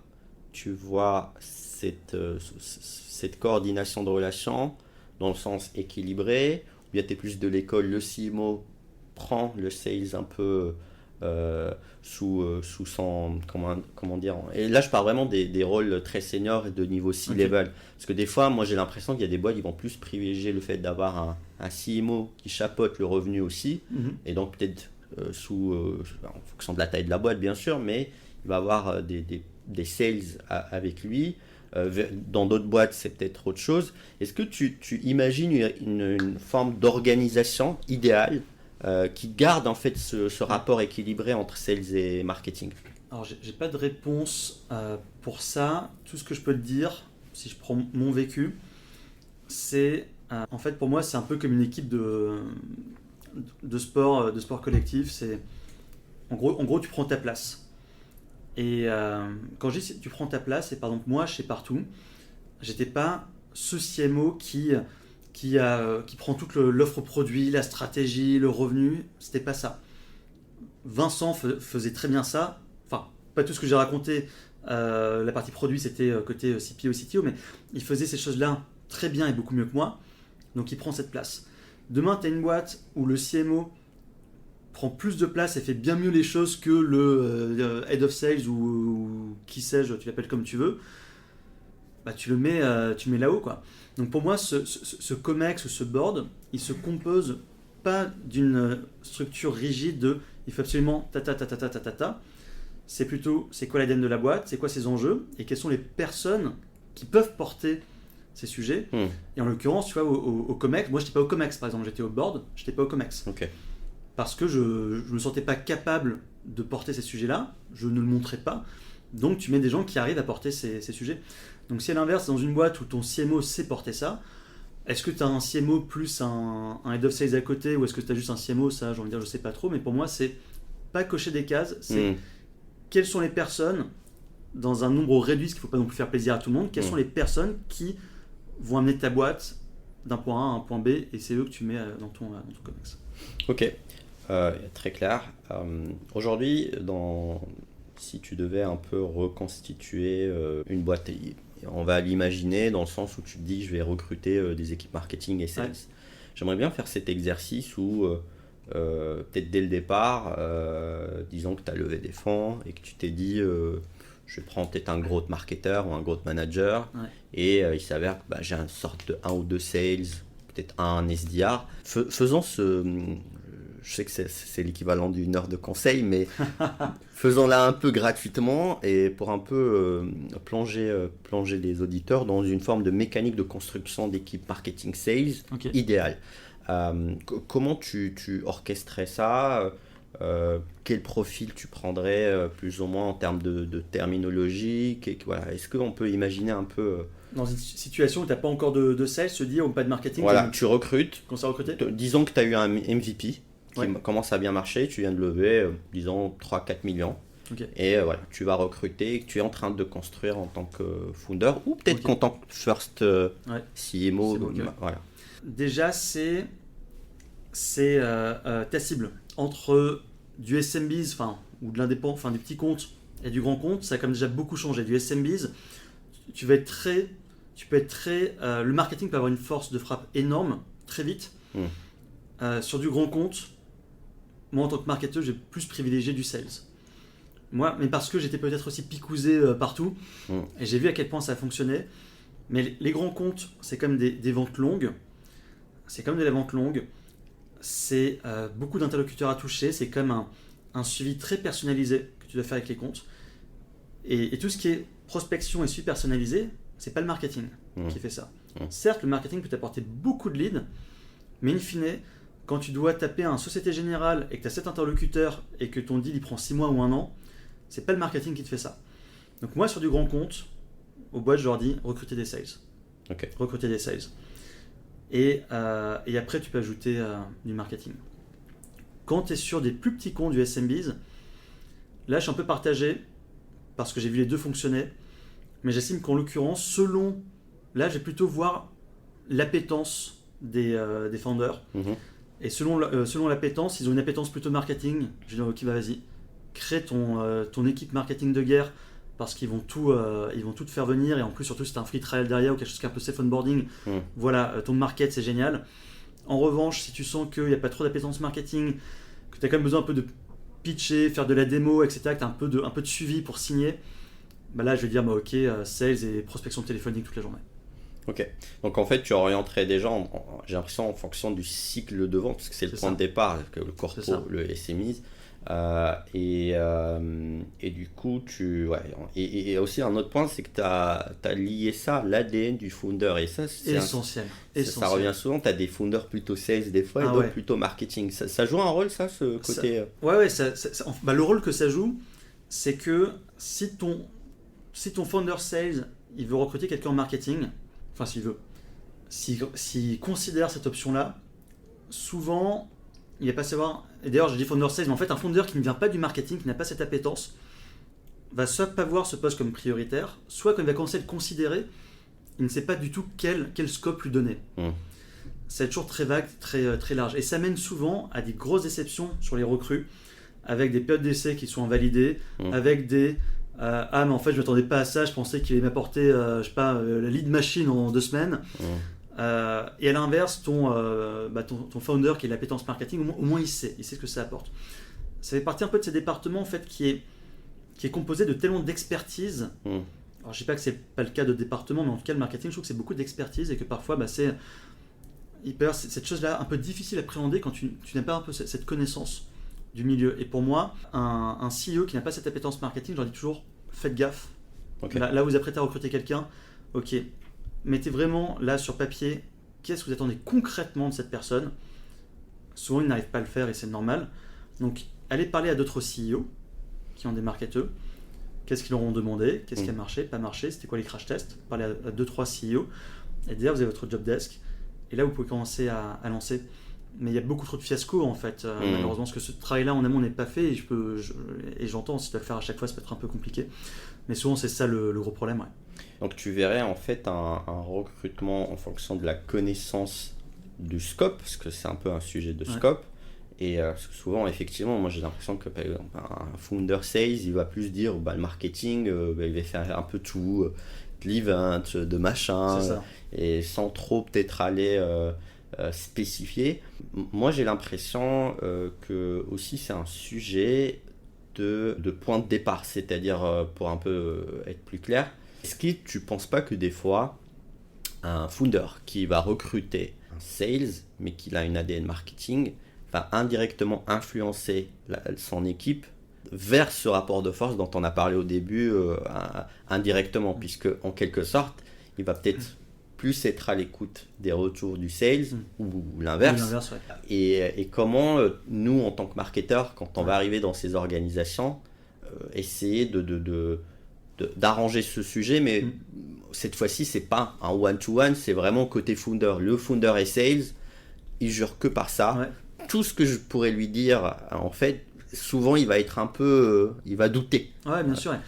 tu vois cette coordination de relations dans le sens équilibré, ou bien tu es plus de l'école, le CMO prend le sales un peu sous son, comment dire, et là je parle vraiment des rôles très seniors et de niveau C-level, parce que des fois moi j'ai l'impression qu'il y a des boîtes qui vont plus privilégier le fait d'avoir un CMO qui chapeaute le revenu aussi, et donc peut-être en fonction de la taille de la boîte bien sûr, mais il va avoir des sales avec lui. Dans d'autres boîtes, c'est peut-être autre chose. Est-ce que tu imagines une forme d'organisation idéale qui garde en fait ce rapport équilibré entre sales et marketing? Alors, j'ai pas de réponse pour ça. Tout ce que je peux te dire, si je prends mon vécu, c'est en fait pour moi, c'est un peu comme une équipe de sport collectif. C'est en gros, tu prends ta place. Et quand je dis tu prends ta place, et par exemple moi chez Partout, j'étais pas ce CMO qui prend toute l'offre produit, la stratégie, le revenu, c'était pas ça. Vincent faisait très bien ça, enfin pas tout ce que j'ai raconté, la partie produit c'était côté CPO, CTO, mais il faisait ces choses-là très bien et beaucoup mieux que moi, donc il prend cette place. Demain tu as une boîte où le CMO prend plus de place et fait bien mieux les choses que le Head of Sales ou qui sais-je, tu l'appelles comme tu veux, tu mets là-haut, quoi. Donc pour moi, ce COMEX ou ce board, il se compose pas d'une structure rigide de il faut absolument ta. C'est plutôt c'est quoi l'ADN de la boîte, c'est quoi ses enjeux et quelles sont les personnes qui peuvent porter ces sujets. Et en l'occurrence, tu vois, au COMEX, moi je n'étais pas au COMEX par exemple, j'étais au board, je n'étais pas au COMEX. Ok. Parce que je ne me sentais pas capable de porter ces sujets-là, je ne le montrais pas. Donc tu mets des gens qui arrivent à porter ces sujets. Donc si à l'inverse, dans une boîte où ton CMO sait porter ça, est-ce que tu as un CMO plus un Head of Sales à côté, ou est-ce que tu as juste un CMO? Ça, j'ai envie de dire, je ne sais pas trop, mais pour moi, c'est pas cocher des cases, c'est quelles sont les personnes, dans un nombre réduit, parce qu'il ne faut pas non plus faire plaisir à tout le monde, quelles sont les personnes qui vont amener ta boîte d'un point A à un point B, et c'est eux que tu mets dans ton COMEX. Ok. Très clair. Aujourd'hui, si tu devais un peu reconstituer une boîte, on va l'imaginer dans le sens où tu te dis je vais recruter des équipes marketing et sales. J'aimerais bien faire cet exercice où peut-être dès le départ, disons que tu as levé des fonds et que tu t'es dit je prends peut-être un growth marketer ou un growth manager, et il s'avère que j'ai une sorte de 1 ou 2 sales, peut-être un SDR. Faisons je sais que c'est l'équivalent d'une heure de conseil, mais faisons-la un peu gratuitement et pour un peu plonger les auditeurs dans une forme de mécanique de construction d'équipe marketing sales idéale. Comment tu orchestrais ça? quel profil tu prendrais plus ou moins en termes de terminologie, voilà. Est-ce qu'on peut imaginer un peu Dans une situation où tu n'as pas encore de sales, se dire ou pas de marketing, voilà, tu recrutes, qu'on s'est recruté. Disons que tu as eu un MVP qui Ouais. commence à bien marcher, tu viens de lever, disons 3-4 millions. Ok. Et voilà, tu vas recruter, que tu es en train de construire en tant que founder ou peut-être qu'en tant que first Ouais. CMO. C'est bon, ok. Voilà. Déjà, c'est ta cible. Entre du SMBs, ou de l'indépendant, du petit compte et du grand compte, ça a quand même déjà beaucoup changé. Du SMBs, tu peux être très, le marketing peut avoir une force de frappe énorme, très vite. Sur du grand compte, moi en tant que marketeur, j'ai plus privilégié du sales. Moi, mais parce que j'étais peut-être aussi picousé partout, et j'ai vu à quel point ça fonctionnait. Mais les grands comptes, c'est comme des ventes longues. C'est comme de la vente longue. C'est beaucoup d'interlocuteurs à toucher. C'est comme un suivi très personnalisé que tu dois faire avec les comptes. Et tout ce qui est prospection et suivi personnalisé, c'est pas le marketing qui fait ça. Certes, le marketing peut t'apporter beaucoup de leads, mais in fine, quand tu dois taper à un Société Générale et que tu as 7 interlocuteurs et que ton deal il prend 6 mois ou 1 an, c'est pas le marketing qui te fait ça. Donc moi, sur du grand compte, aux boîtes, je leur dis recruter des sales. Okay. Recruter des sales. Et après, tu peux ajouter du marketing. Quand tu es sur des plus petits comptes du SMBs, là, je suis un peu partagé parce que j'ai vu les deux fonctionner. Mais j'estime qu'en l'occurrence, là, je vais plutôt voir l'appétence des founders. Et selon l'appétence, ils ont une appétence plutôt marketing. Je dis ok, vas-y, crée ton équipe marketing de guerre parce qu'ils vont tout te faire venir. Et en plus, surtout, si tu as un free trial derrière ou quelque chose qui est un peu safe onboarding, voilà, ton market, c'est génial. En revanche, si tu sens qu'il n'y a pas trop d'appétence marketing, que tu as quand même besoin un peu de pitcher, faire de la démo, etc., que tu as un peu de suivi pour signer, bah là, je vais dire ok, sales et prospection téléphonique toute la journée. Ok, donc en fait tu orienterais des gens, j'ai l'impression en fonction du cycle de vente, parce que c'est le point de départ, le corpo, le SMI, et du coup et aussi un autre point, c'est que tu as lié ça à l'ADN du founder, et ça c'est essentiel. Ça revient souvent, tu as des founders plutôt sales des fois et d'autres plutôt marketing, ça joue un rôle ça, ce côté le rôle que ça joue, c'est que si ton founder sales il veut recruter quelqu'un en marketing, s'il considère cette option-là, souvent, il va pas savoir. Et d'ailleurs, je dis founder sales, mais en fait, un founder qui ne vient pas du marketing, qui n'a pas cette appétence, va soit pas voir ce poste comme prioritaire, soit quand il va commencer à le considérer, il ne sait pas du tout quel scope lui donner. C'est toujours très vague, très, très large. Et ça mène souvent à des grosses déceptions sur les recrues, avec des périodes d'essai qui sont invalidées, avec des. Mais en fait je m'attendais pas à ça, je pensais qu'il allait m'apporter la lead machine en 2 semaines. Et à l'inverse, ton founder qui est l'appétence marketing, au moins il sait ce que ça apporte. Ça fait partie un peu de ces départements en fait qui est composé de tellement d'expertise. Alors je sais pas que c'est pas le cas de département, mais en tout cas le marketing, je trouve que c'est beaucoup d'expertise et que parfois c'est cette chose là un peu difficile à appréhender quand tu n'as pas un peu cette connaissance du milieu. Et pour moi, un CEO qui n'a pas cette appétence marketing, je leur dis toujours, faites gaffe. Okay. Là, vous apprêtez à recruter quelqu'un, ok, mettez vraiment là sur papier, qu'est-ce que vous attendez concrètement de cette personne. Souvent, ils n'arrivent pas à le faire et c'est normal. Donc, allez parler à d'autres CEO qui ont des marketeurs. Qu'est-ce qu'ils leur ont demandé, qu'est-ce qui a marché, pas marché, c'était quoi les crash tests. Parlez à 2-3 CEO. Et derrière, vous avez votre job desk. Et là, vous pouvez commencer à lancer. Mais il y a beaucoup trop de fiascos en fait, malheureusement, parce que ce travail-là en amont n'est pas fait et j'entends, si tu dois le faire à chaque fois, ça peut être un peu compliqué. Mais souvent, c'est ça le gros problème. Ouais. Donc tu verrais en fait un recrutement en fonction de la connaissance du scope, parce que c'est un peu un sujet de scope. Et souvent, effectivement, moi j'ai l'impression que par exemple, un founder sales, il va plus dire le marketing, il va faire un peu tout, de l'event, de machin, et sans trop peut-être aller spécifier. Moi j'ai l'impression que aussi c'est un sujet de point de départ, c'est-à-dire pour un peu être plus clair, est-ce que tu penses pas que des fois un founder qui va recruter un sales mais qui a une ADN marketing va indirectement influencer son équipe vers ce rapport de force dont on a parlé au début indirectement, puisque en quelque sorte il va peut-être plus être à l'écoute des retours du sales ou l'inverse. Ouais. Et comment nous, en tant que marketeurs, quand on va arriver dans ces organisations, essayer d'arranger ce sujet, mais cette fois-ci, c'est pas un one-to-one, c'est vraiment côté founder. Le founder et sales, il jure que par ça. Ouais. Tout ce que je pourrais lui dire, en fait, souvent, il va être un peu... il va douter. Ouais, bien sûr. Ouais.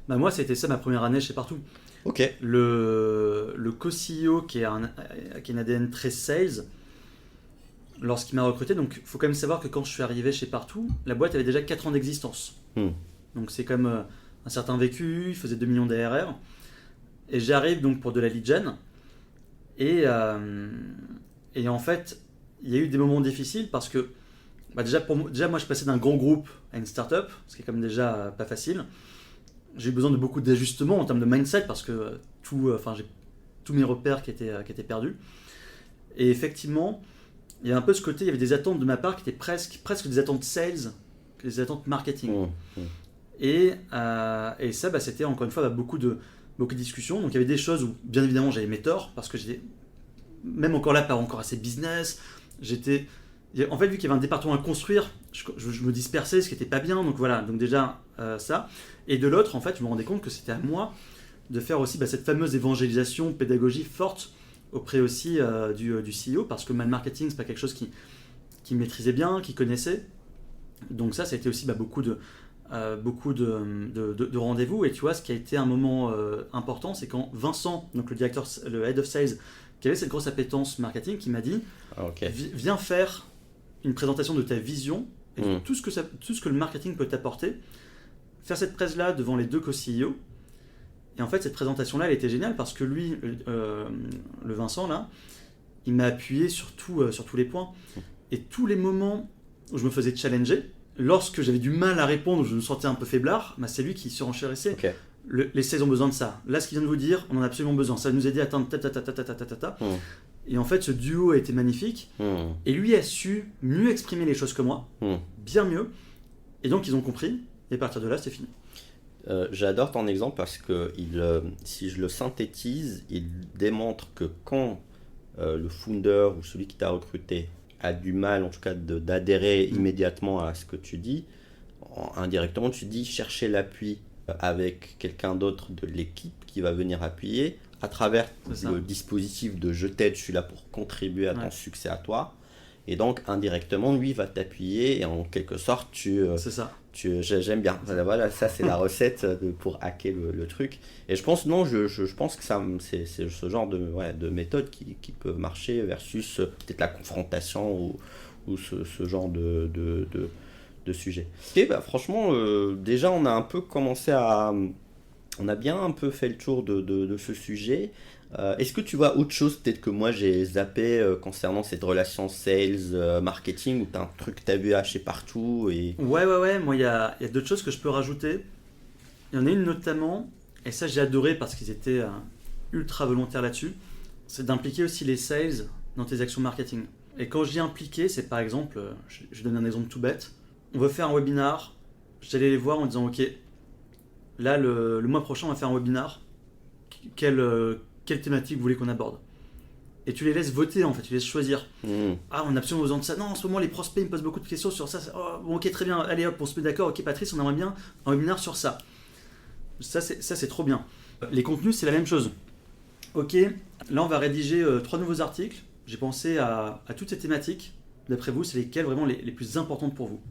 Bah, moi, c'était ça ma première année chez Partout. Ok. Le co-CEO qui a une ADN très sales, lorsqu'il m'a recruté, donc il faut quand même savoir que quand je suis arrivé chez Partout, la boîte avait déjà 4 ans d'existence. Donc c'est quand même un certain vécu, il faisait 2 millions d'ARR. Et j'arrive donc pour de la lead gen. Et en fait, il y a eu des moments difficiles parce que déjà moi je passais d'un grand groupe à une startup, ce qui est quand même déjà pas facile. J'ai eu besoin de beaucoup d'ajustements en termes de mindset parce que j'ai tous mes repères qui étaient perdus. Et effectivement, il y a un peu ce côté, il y avait des attentes de ma part qui étaient presque des attentes sales, que des attentes marketing. Et ça, c'était encore une fois beaucoup de discussions. Donc il y avait des choses où, bien évidemment, j'avais mes torts parce que j'étais, même encore là, pas encore assez business. En fait, vu qu'il y avait un département à construire, je me dispersais, ce qui n'était pas bien. Donc voilà, donc déjà ça. Et de l'autre, en fait, je me rendais compte que c'était à moi de faire aussi cette fameuse évangélisation, pédagogie forte auprès aussi du CEO, parce que le marketing, c'est pas quelque chose qui maîtrisait bien, qui connaissait. Donc ça, c'était aussi beaucoup de rendez-vous. Et tu vois, ce qui a été un moment important, c'est quand Vincent, donc le head of sales, qui avait cette grosse appétence marketing, qui m'a dit viens faire une présentation de ta vision et de tout ce que le marketing peut t'apporter. Faire cette presse-là devant les 2 co-CEO. Et en fait, cette présentation-là, elle était géniale parce que lui, le Vincent, là, il m'a appuyé sur tous les points. Et tous les moments où je me faisais challenger, lorsque j'avais du mal à répondre, où je me sentais un peu faiblard, c'est lui qui surenchérissait. Les sales ont besoin de ça. Là, ce qu'il vient de vous dire, on en a absolument besoin. Ça va nous aider à atteindre ta. Et en fait, ce duo a été magnifique. Et lui a su mieux exprimer les choses que moi, bien mieux. Et donc, ils ont compris. Et à partir de là, c'est fini. J'adore ton exemple parce que si je le synthétise, il démontre que quand le founder ou celui qui t'a recruté a du mal, en tout cas, d'adhérer immédiatement à ce que tu dis, indirectement, tu dis chercher l'appui avec quelqu'un d'autre de l'équipe qui va venir appuyer à travers le dispositif de je t'aide, je suis là pour contribuer à ton succès à toi. Et donc, indirectement, lui va t'appuyer et en quelque sorte, c'est ça. J'aime bien. Voilà, ça c'est la recette pour hacker le truc. Et je pense que c'est ce genre de méthode qui peut marcher versus peut-être la confrontation ou ce genre de sujet. Et franchement, déjà on a un peu commencé on a bien un peu fait le tour de ce sujet. Est-ce que tu vois autre chose peut-être que moi j'ai zappé concernant cette relation sales, marketing, ou t'as un truc que t'as vu chez Partout Ouais, moi il y a d'autres choses que je peux rajouter. Il y en a une notamment, et ça j'ai adoré parce qu'ils étaient ultra volontaires là-dessus, c'est d'impliquer aussi les sales dans tes actions marketing. Et quand je dis impliquer, c'est par exemple, je donne un exemple tout bête, on veut faire un webinar, j'allais les voir en disant ok, là le mois prochain on va faire un webinar, quelle thématique vous voulez qu'on aborde? Et tu les laisses voter, en fait, tu les laisses choisir. Ah, on a absolument besoin de ça. Non, en ce moment, les prospects me posent beaucoup de questions sur ça. Oh, bon, ok, très bien. Allez hop, on se met d'accord. Ok, Patrice, on aimerait bien un webinaire sur ça. Ça, c'est trop bien. Les contenus, c'est la même chose. Ok, là, on va rédiger 3 nouveaux articles. J'ai pensé à toutes ces thématiques. D'après vous, c'est lesquelles vraiment les plus importantes pour vous?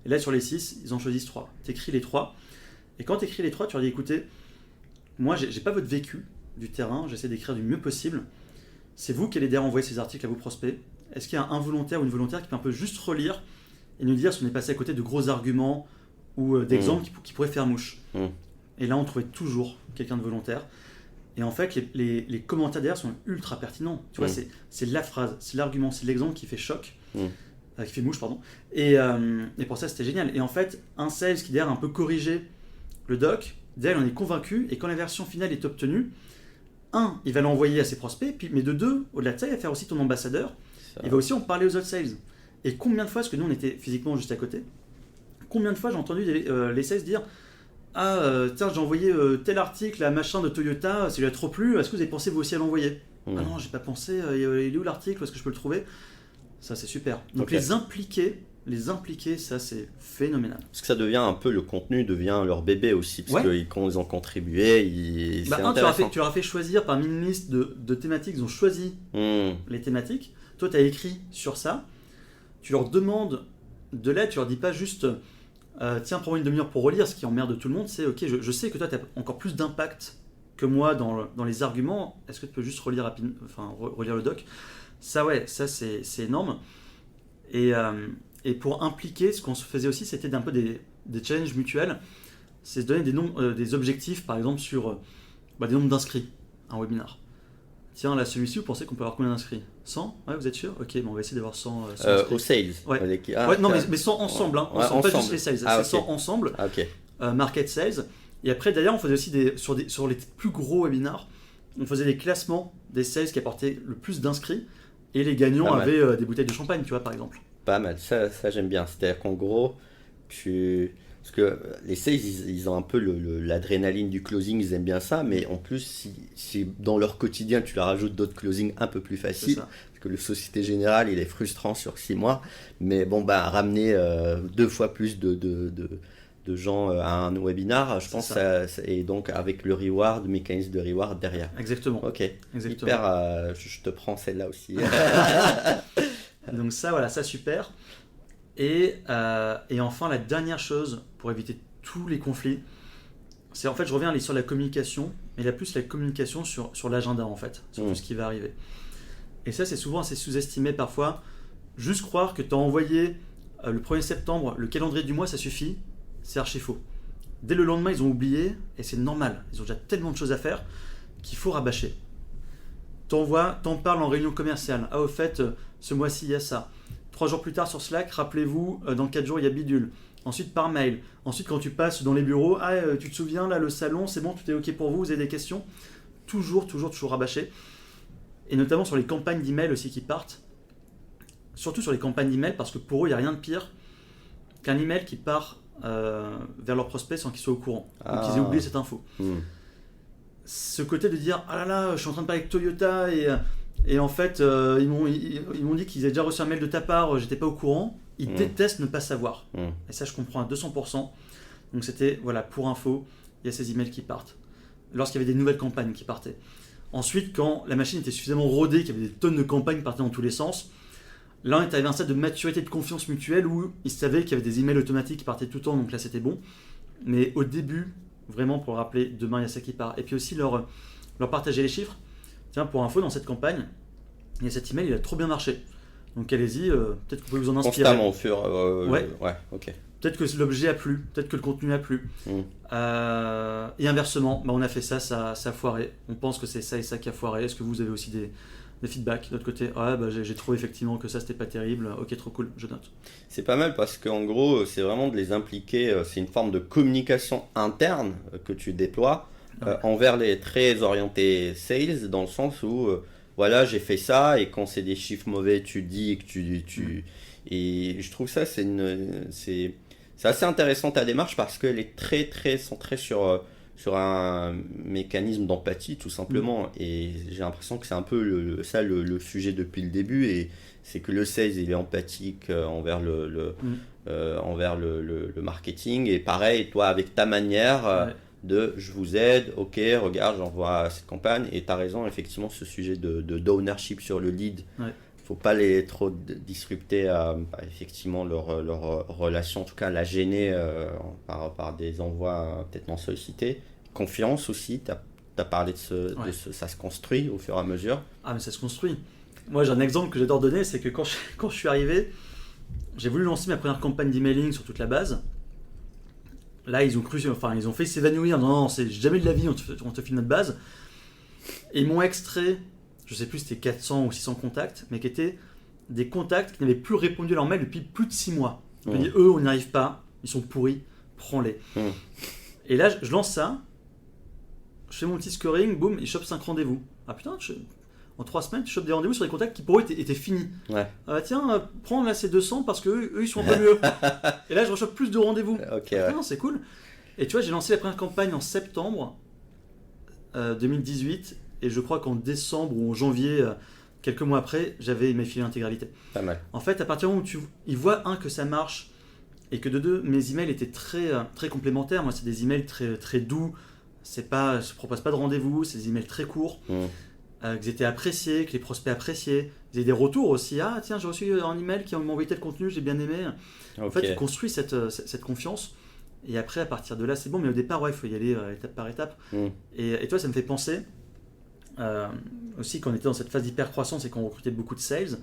Et là, sur les 6, ils en choisissent 3. Tu écris les 3. Et quand tu écris les 3, tu leur dis écoutez, moi, j'ai pas votre vécu du terrain, j'essaie d'écrire du mieux possible. C'est vous qui allez derrière envoyer ces articles à vos prospects. Est-ce qu'il y a un volontaire ou une volontaire qui peut un peu juste relire et nous dire si on est passé à côté de gros arguments ou d'exemples qui pourraient faire mouche? Et là, on trouvait toujours quelqu'un de volontaire. Et en fait, les commentaires derrière sont ultra pertinents. Tu vois, c'est la phrase, c'est l'argument, c'est l'exemple qui fait choc, qui fait mouche, pardon. Et pour ça, c'était génial. Et en fait, un sales qui derrière a un peu corrigé le doc, derrière, on est convaincu. Et quand la version finale est obtenue, il va l'envoyer à ses prospects, mais de 2, au-delà de ça, il va faire aussi ton ambassadeur. Il va aussi en parler aux autres sales. Et combien de fois, parce que nous, on était physiquement juste à côté, combien de fois j'ai entendu les sales dire tiens, j'ai envoyé tel article à machin de Toyota, ça lui a trop plu, est-ce que vous avez pensé vous aussi à l'envoyer? Ah non, j'ai pas pensé, il est où l'article, où est-ce que je peux le trouver? Ça, c'est super. Donc Ok. les impliquer, ça, c'est phénoménal. Parce que ça devient un peu, le contenu devient leur bébé aussi, parce Ouais. que quand ils ont contribué, c'est Tu intéressant. leur as fait choisir parmi une liste de thématiques, ils ont choisi Hmm. les thématiques. Toi, tu as écrit sur ça. Tu leur demandes de l'aide, tu leur dis pas juste tiens, prends-moi une demi-heure pour relire, ce qui emmerde tout le monde. C'est ok, je sais que toi, tu as encore plus d'impact que moi dans les arguments. Est-ce que tu peux juste relire le doc? Ça, ouais, ça c'est énorme. Et pour impliquer, ce qu'on se faisait aussi, c'était un peu des challenges mutuels. C'est se donner des objectifs, par exemple, sur des nombres d'inscrits à un webinar. Tiens, là, celui-ci, vous pensez qu'on peut avoir combien d'inscrits? 100? Ouais, vous êtes sûr? Ok, bon, on va essayer d'avoir 100 inscrits. Au sales. Ouais. Ah, Ouais, non, mais 100 ensemble, hein. Ouais, Ensemble, pas ensemble. juste les sales, Ah, c'est ok. 100 ensemble, Ah, ok. market sales. Et après, d'ailleurs, on faisait aussi sur les plus gros webinars, on faisait des classements des sales qui apportaient le plus d'inscrits, et les gagnants Pas mal. avaient des bouteilles de champagne, tu vois, par exemple. Pas mal, ça j'aime bien. C'est-à-dire qu'en gros, parce que les sales, ils ont un peu l'adrénaline du closing, ils aiment bien ça, mais en plus, si dans leur quotidien, tu leur ajoutes d'autres closings un peu plus C'est faciles, ça. parce que le Société Générale, il est frustrant sur 6 mois, mais bon, ramener 2 fois plus de gens à un webinar, je C'est pense, ça. et donc avec le reward, mécanisme de reward derrière. Exactement. Ok, Exactement. hyper, je te prends celle-là aussi. Donc ça, voilà, ça super. Et enfin, la dernière chose pour éviter tous les conflits, c'est en fait, je reviens sur la communication, mais là plus la communication sur l'agenda en fait, sur tout ce qui va arriver. Et ça, c'est souvent assez sous-estimé parfois. Juste croire que tu as envoyé le 1er septembre le calendrier du mois, ça suffit, c'est archi faux. Dès le lendemain, ils ont oublié, et c'est normal, ils ont déjà tellement de choses à faire qu'il faut rabâcher. T'en parles en réunion commerciale. Ah, au fait, ce mois-ci, il y a ça. 3 jours plus tard sur Slack, rappelez-vous, dans 4 jours, il y a bidule. Ensuite, par mail. Ensuite, quand tu passes dans les bureaux, tu te souviens, là, le salon, c'est bon, tout est OK pour vous, vous avez des questions? Toujours rabâcher. Et notamment sur les campagnes d'email aussi qui partent. Surtout sur les campagnes d'email, parce que pour eux, il n'y a rien de pire qu'un email qui part vers leurs prospects sans qu'ils soient au courant. Donc, ils aient oublié cette info. Ce côté de dire ah là là, je suis en train de parler avec Toyota et en fait ils m'ont dit qu'ils avaient déjà reçu un mail de ta part, j'étais pas au courant. Ils détestent ne pas savoir. Et ça, je comprends à 200%. Donc c'était voilà, pour info, il y a ces emails qui partent lorsqu'il y avait des nouvelles campagnes qui partaient. Ensuite, quand la machine était suffisamment rodée, qu'il y avait des tonnes de campagnes qui partaient dans tous les sens, là on était arrivé à un stade de maturité, de confiance mutuelle où ils savaient qu'il y avait des emails automatiques qui partaient tout le temps, donc là c'était bon. Mais au début, vraiment pour rappeler, demain il y a ça qui part. Et puis aussi leur partager les chiffres. Tiens, pour info, dans cette campagne, il y a cet email, il a trop bien marché. Donc allez-y, peut-être que vous pouvez vous en inspirer. Constamment au fur. Ouais, ok. Peut-être que l'objet a plu, peut-être que le contenu a plu. Et inversement, on a fait ça a foiré. On pense que c'est ça et ça qui a foiré. Est-ce que vous avez aussi des feedbacks de l'autre côté? J'ai trouvé effectivement que ça c'était pas terrible. Ok, trop cool, je note. C'est pas mal parce qu'en gros, c'est vraiment de les impliquer. C'est une forme de communication interne que tu déploies envers les très orientés sales, dans le sens où voilà, j'ai fait ça, et quand c'est des chiffres mauvais, tu dis que tu et je trouve ça c'est assez intéressant ta démarche, parce qu'elle est très centrée sur un mécanisme d'empathie tout simplement. Et j'ai l'impression que c'est un peu le sujet depuis le début, et c'est que le sales il est empathique envers envers le marketing, et pareil toi avec ta manière de je vous aide, ok, regarde, j'envoie cette campagne. Et tu as raison, effectivement, ce sujet d'ownership sur le lead, faut pas les trop disrupter effectivement leur relation, en tout cas la gêner par des envois peut-être non sollicités. Confiance aussi, tu as parlé de ça se construit au fur et à mesure. Ah, mais ça se construit. Moi j'ai un exemple que j'adore donner, c'est que quand je suis arrivé, j'ai voulu lancer ma première campagne d'emailing sur toute la base. Là ils ont fait s'évanouir, non c'est jamais de la vie, on te file notre base. Et ils m'ont extrait, je sais plus si c'était 400 ou 600 contacts, mais qui étaient des contacts qui n'avaient plus répondu à leur mail depuis plus de 6 mois. Je me dis, eux on n'y arrive pas, ils sont pourris, prends-les. Et là je lance ça, je fais mon petit scoring, boum, ils chopent 5 rendez-vous. Ah putain, en 3 semaines, tu chopes des rendez-vous sur des contacts qui pour eux étaient finis. Tiens, prends là ces 200 parce qu'eux ils sont un peu mieux. Et là je rechoppe plus de rendez-vous. Non, c'est cool. Et tu vois, j'ai lancé la première campagne en septembre 2018. et je crois qu'en décembre ou en janvier, quelques mois après, j'avais emailfilé l'intégralité. Pas mal. En fait, à partir du moment où ils voient, que ça marche, et que de deux, mes emails étaient très, très complémentaires. Moi, c'est des emails très, très doux. Je ne propose pas de rendez-vous, c'est des emails très courts, qu'ils étaient appréciés, que les prospects appréciaient. Ils avaient des retours aussi. Ah, tiens, j'ai reçu un email qui m'a envoyé tel contenu, j'ai bien aimé. Okay. En fait, tu construis cette confiance. Et après, à partir de là, c'est bon. Mais au départ, il faut y aller étape par étape. Et toi, ça me fait penser aussi qu'on était dans cette phase d'hyper-croissance et qu'on recrutait beaucoup de sales.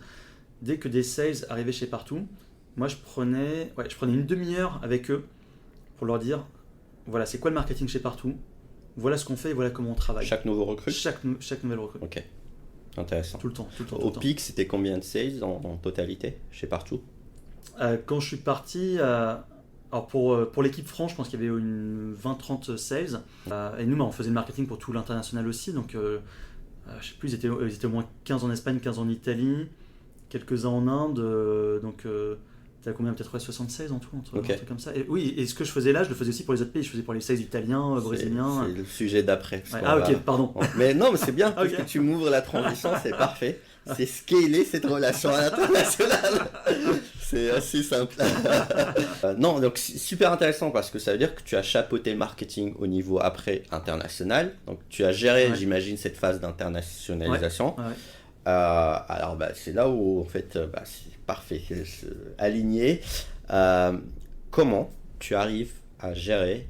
Dès que des sales arrivaient chez Partout, moi, je prenais une demi-heure avec eux pour leur dire, voilà, c'est quoi le marketing chez Partout, voilà ce qu'on fait et voilà comment on travaille. Chaque nouveau recrue. Chaque nouvelle recrue. Ok, intéressant. Tout le temps. Au pic, c'était combien de sales en totalité chez Partout? Quand je suis parti, alors pour l'équipe France, je pense qu'il y avait une 20-30 sales. Et nous, on faisait le marketing pour tout l'international aussi. Donc, je sais plus, ils étaient au moins 15 en Espagne, 15 en Italie, quelques-uns en Inde. Donc, t'as combien? Peut-être 76 en tout, un truc comme ça. Et oui, et ce que je faisais là, je le faisais aussi pour les autres pays. Je faisais pour les sales italiens, brésiliens. C'est le sujet d'après. Ok, pardon. Mais non, mais c'est bien, parce que tu m'ouvres la transition, c'est parfait. C'est scaler cette relation à l'international. C'est assez simple. Non, donc super intéressant parce que ça veut dire que tu as chapeauté le marketing au niveau après international. Donc tu as géré, j'imagine, cette phase d'internationalisation. Alors c'est là où en fait c'est parfait, aligné. Comment tu arrives à gérer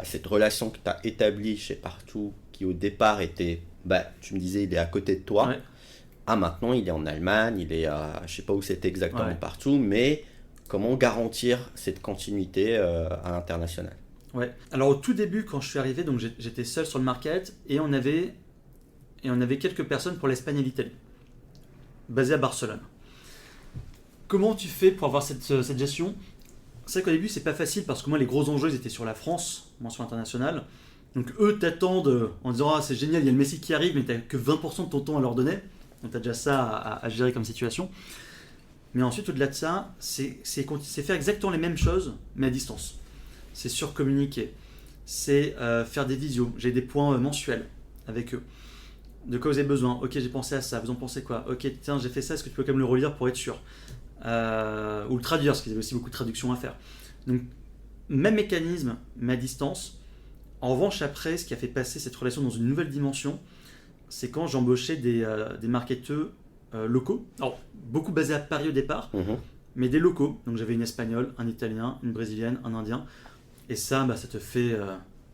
cette relation que tu as établie chez Partout, qui au départ était, tu me disais, il est à côté de toi. Maintenant il est en Allemagne, il est à, je sais pas où c'est exactement Partout, mais comment garantir cette continuité à l'international? Alors au tout début, quand je suis arrivé, donc j'étais seul sur le market et on avait quelques personnes pour l'Espagne et l'Italie, basées à Barcelone. Comment tu fais pour avoir cette gestion? C'est vrai qu'au début, c'est pas facile parce que moi, les gros enjeux, ils étaient sur la France, mention internationale. Donc eux t'attendent en disant c'est génial, il y a le Messi qui arrive, mais t'as que 20% de ton temps à leur donner. Donc t'as déjà ça à gérer comme situation. Mais ensuite, au-delà de ça, c'est faire exactement les mêmes choses, mais à distance. C'est surcommuniquer. C'est faire des visios. J'ai des points mensuels avec eux. De quoi vous avez besoin? Ok, j'ai pensé à ça. Vous en pensez quoi? Ok, tiens, j'ai fait ça. Est-ce que tu peux quand même le relire pour être sûr? Ou le traduire, parce qu'il y avait aussi beaucoup de traductions à faire. Donc, même mécanisme, mais à distance. En revanche, après, ce qui a fait passer cette relation dans une nouvelle dimension, c'est quand j'embauchais des marketeurs locaux. Alors, beaucoup basés à Paris au départ, mais des locaux. Donc, j'avais une Espagnole, un Italien, une Brésilienne, un Indien. Et ça, ça te fait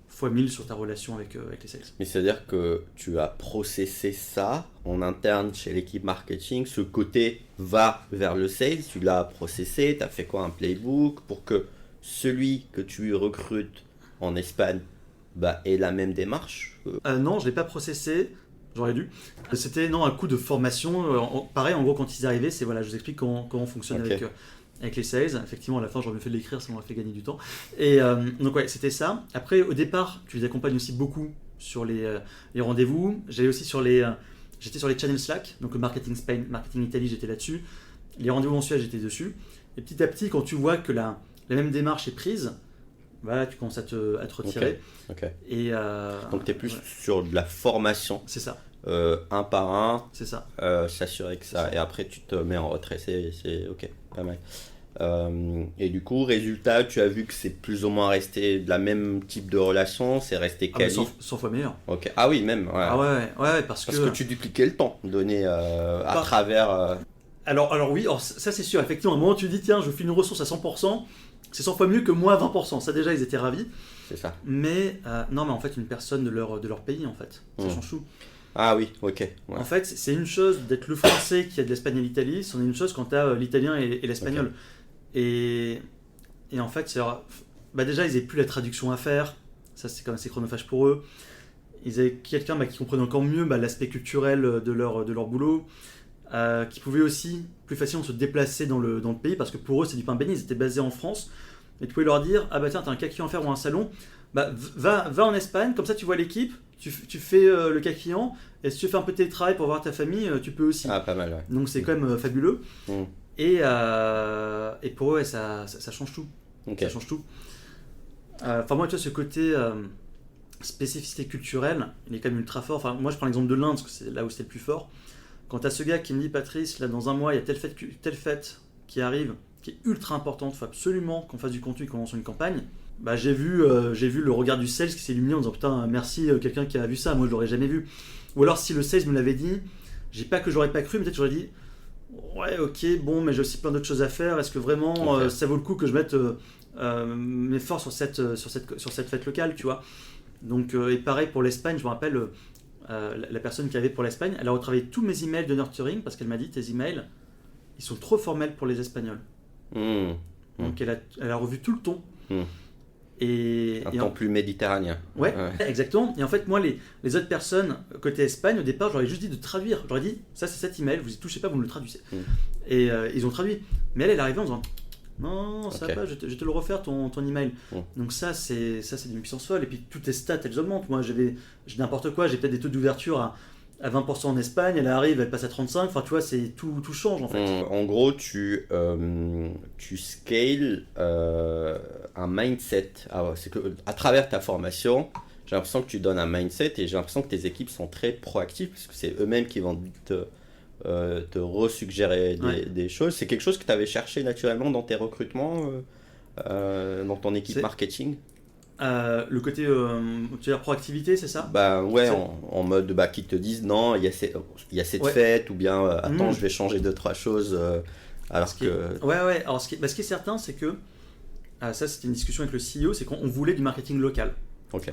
fois 1000 sur ta relation avec les sales. Mais c'est-à-dire que tu as processé ça en interne chez l'équipe marketing, ce côté va vers le sales, tu l'as processé, tu as fait quoi, un playbook pour que celui que tu recrutes en Espagne ait la même démarche? Non, je ne l'ai pas processé, j'aurais dû. C'était un coup de formation. Pareil, en gros, quand ils arrivaient, c'est je vous explique comment on fonctionne avec les sales. Effectivement, à la fin, j'aurais mieux fait de l'écrire, ça m'aurait fait gagner du temps. Et donc, c'était ça. Après, au départ, tu les accompagnes aussi beaucoup sur les rendez-vous. J'étais sur les channels Slack, donc le Marketing Spain, Marketing Italie, j'étais là-dessus. Les rendez-vous mensuels, j'étais dessus. Et petit à petit, quand tu vois que la même démarche est prise, tu commences à te retirer. Et, donc, tu es plus sur de la formation. C'est ça. Un par un. C'est ça. S'assurer que ça. Et après, tu te mets en retrait. C'est ok, pas mal. Et du coup, résultat, tu as vu que c'est plus ou moins resté de la même type de relation, c'est resté quali. 100 fois meilleur. Ok. Ah oui, même. Parce que tu dupliquais le temps donné à travers. Alors oui, ça c'est sûr. Effectivement, à un moment tu dis tiens, je file une ressource à 100%, c'est 100 fois mieux que moi à 20%. Ça déjà, ils étaient ravis. C'est ça. Mais non, mais en fait, une personne de leur pays, en fait, ça change tout. Ah oui, ok. En fait, c'est une chose d'être le français qui a de l'Espagne et l'Italie, c'en est une chose quand tu as l'italien et l'espagnol. Et en fait, déjà, ils n'avaient plus la traduction à faire. Ça, c'est quand même assez chronophage pour eux. Ils avaient quelqu'un qui comprenait encore mieux l'aspect culturel de leur boulot, qui pouvait aussi plus facilement se déplacer dans le pays, parce que pour eux, c'est du pain béni. Ils étaient basés en France. Et tu pouvais leur dire, tiens, t'as un cas client à faire ou un salon, va en Espagne, comme ça tu vois l'équipe, tu fais le cas client, et si tu fais un peu de télétravail pour voir ta famille, tu peux aussi. Ah, pas mal, ouais. Donc c'est quand même fabuleux. Et pour eux, ça change tout. Ça change tout. Moi, tu vois, ce côté spécificité culturelle, il est quand même ultra fort. Enfin, moi, je prends l'exemple de l'Inde, parce que c'est là où c'était le plus fort. Quand tu as ce gars qui me dit, Patrice, là, dans un mois, il y a telle fête qui arrive, qui est ultra importante, il faut absolument qu'on fasse du contenu et qu'on lance une campagne. Bah, j'ai vu le regard du sales qui s'est illuminé en disant, putain, merci, quelqu'un qui a vu ça, moi, je l'aurais jamais vu. Ou alors, si le sales me l'avait dit, j'ai pas que j'aurais pas cru, mais peut-être j'aurais dit, ouais, ok, bon, mais j'ai aussi plein d'autres choses à faire. Est-ce que vraiment ça vaut le coup que je mette mes forces sur cette fête locale, tu vois? Donc, et pareil pour l'Espagne, je me rappelle, la personne qui avait pour l'Espagne, elle a retravaillé tous mes emails de nurturing parce qu'elle m'a dit, tes emails, ils sont trop formels pour les Espagnols. Donc, elle a revu tout le ton. Un ton plus méditerranéen. Ouais, exactement. Et en fait, moi, les autres personnes côté Espagne, au départ, j'aurais juste dit de traduire. J'aurais dit, ça c'est cet email, vous y touchez pas, vous me le traduisez. Et ils ont traduit. Mais elle est arrivée en disant, non, ça va pas, je vais te le refaire ton email. Donc ça c'est d'une puissance folle. Et puis toutes tes stats, elles augmentent. Moi, j'ai n'importe quoi, j'ai peut-être des taux d'ouverture à 20% en Espagne, elle arrive, elle passe à 35%. Enfin, tu vois, tout change en fait. En gros, tu scales un mindset. C'est que à travers ta formation, j'ai l'impression que tu donnes un mindset et j'ai l'impression que tes équipes sont très proactives parce que c'est eux-mêmes qui vont te resuggérer des choses. C'est quelque chose que tu avais cherché naturellement dans tes recrutements, dans ton équipe marketing? Le côté tu veux dire proactivité, c'est ça? Bah ouais, en mode qui te disent non, il y a cette fête, ou bien attends, je vais changer 2-3 choses alors que... Ouais, alors ce qui est certain, c'est que ça c'était une discussion avec le CEO, c'est qu'on voulait du marketing local.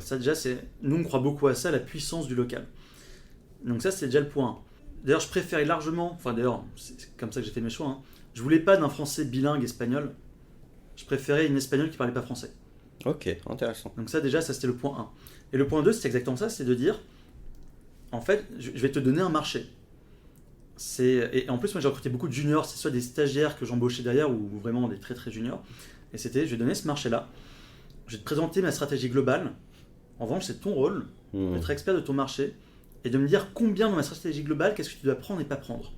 Ça déjà, nous on croit beaucoup à ça, la puissance du local. Donc ça c'est déjà le point. D'ailleurs je préférais largement, c'est comme ça que j'ai fait mes choix, je voulais pas d'un français bilingue espagnol, je préférais une espagnole qui parlait pas français. Ok, intéressant. Donc ça déjà, ça c'était le point 1. Et le point 2, c'est exactement ça, c'est de dire, en fait, je vais te donner un marché. Et en plus, moi j'ai recruté beaucoup de juniors, c'est soit des stagiaires que j'embauchais derrière, ou vraiment des très très juniors. Et c'était, je vais donner ce marché-là, je vais te présenter ma stratégie globale. En revanche, c'est ton rôle d'être expert de ton marché et de me dire combien dans ma stratégie globale, qu'est-ce que tu dois prendre et pas prendre.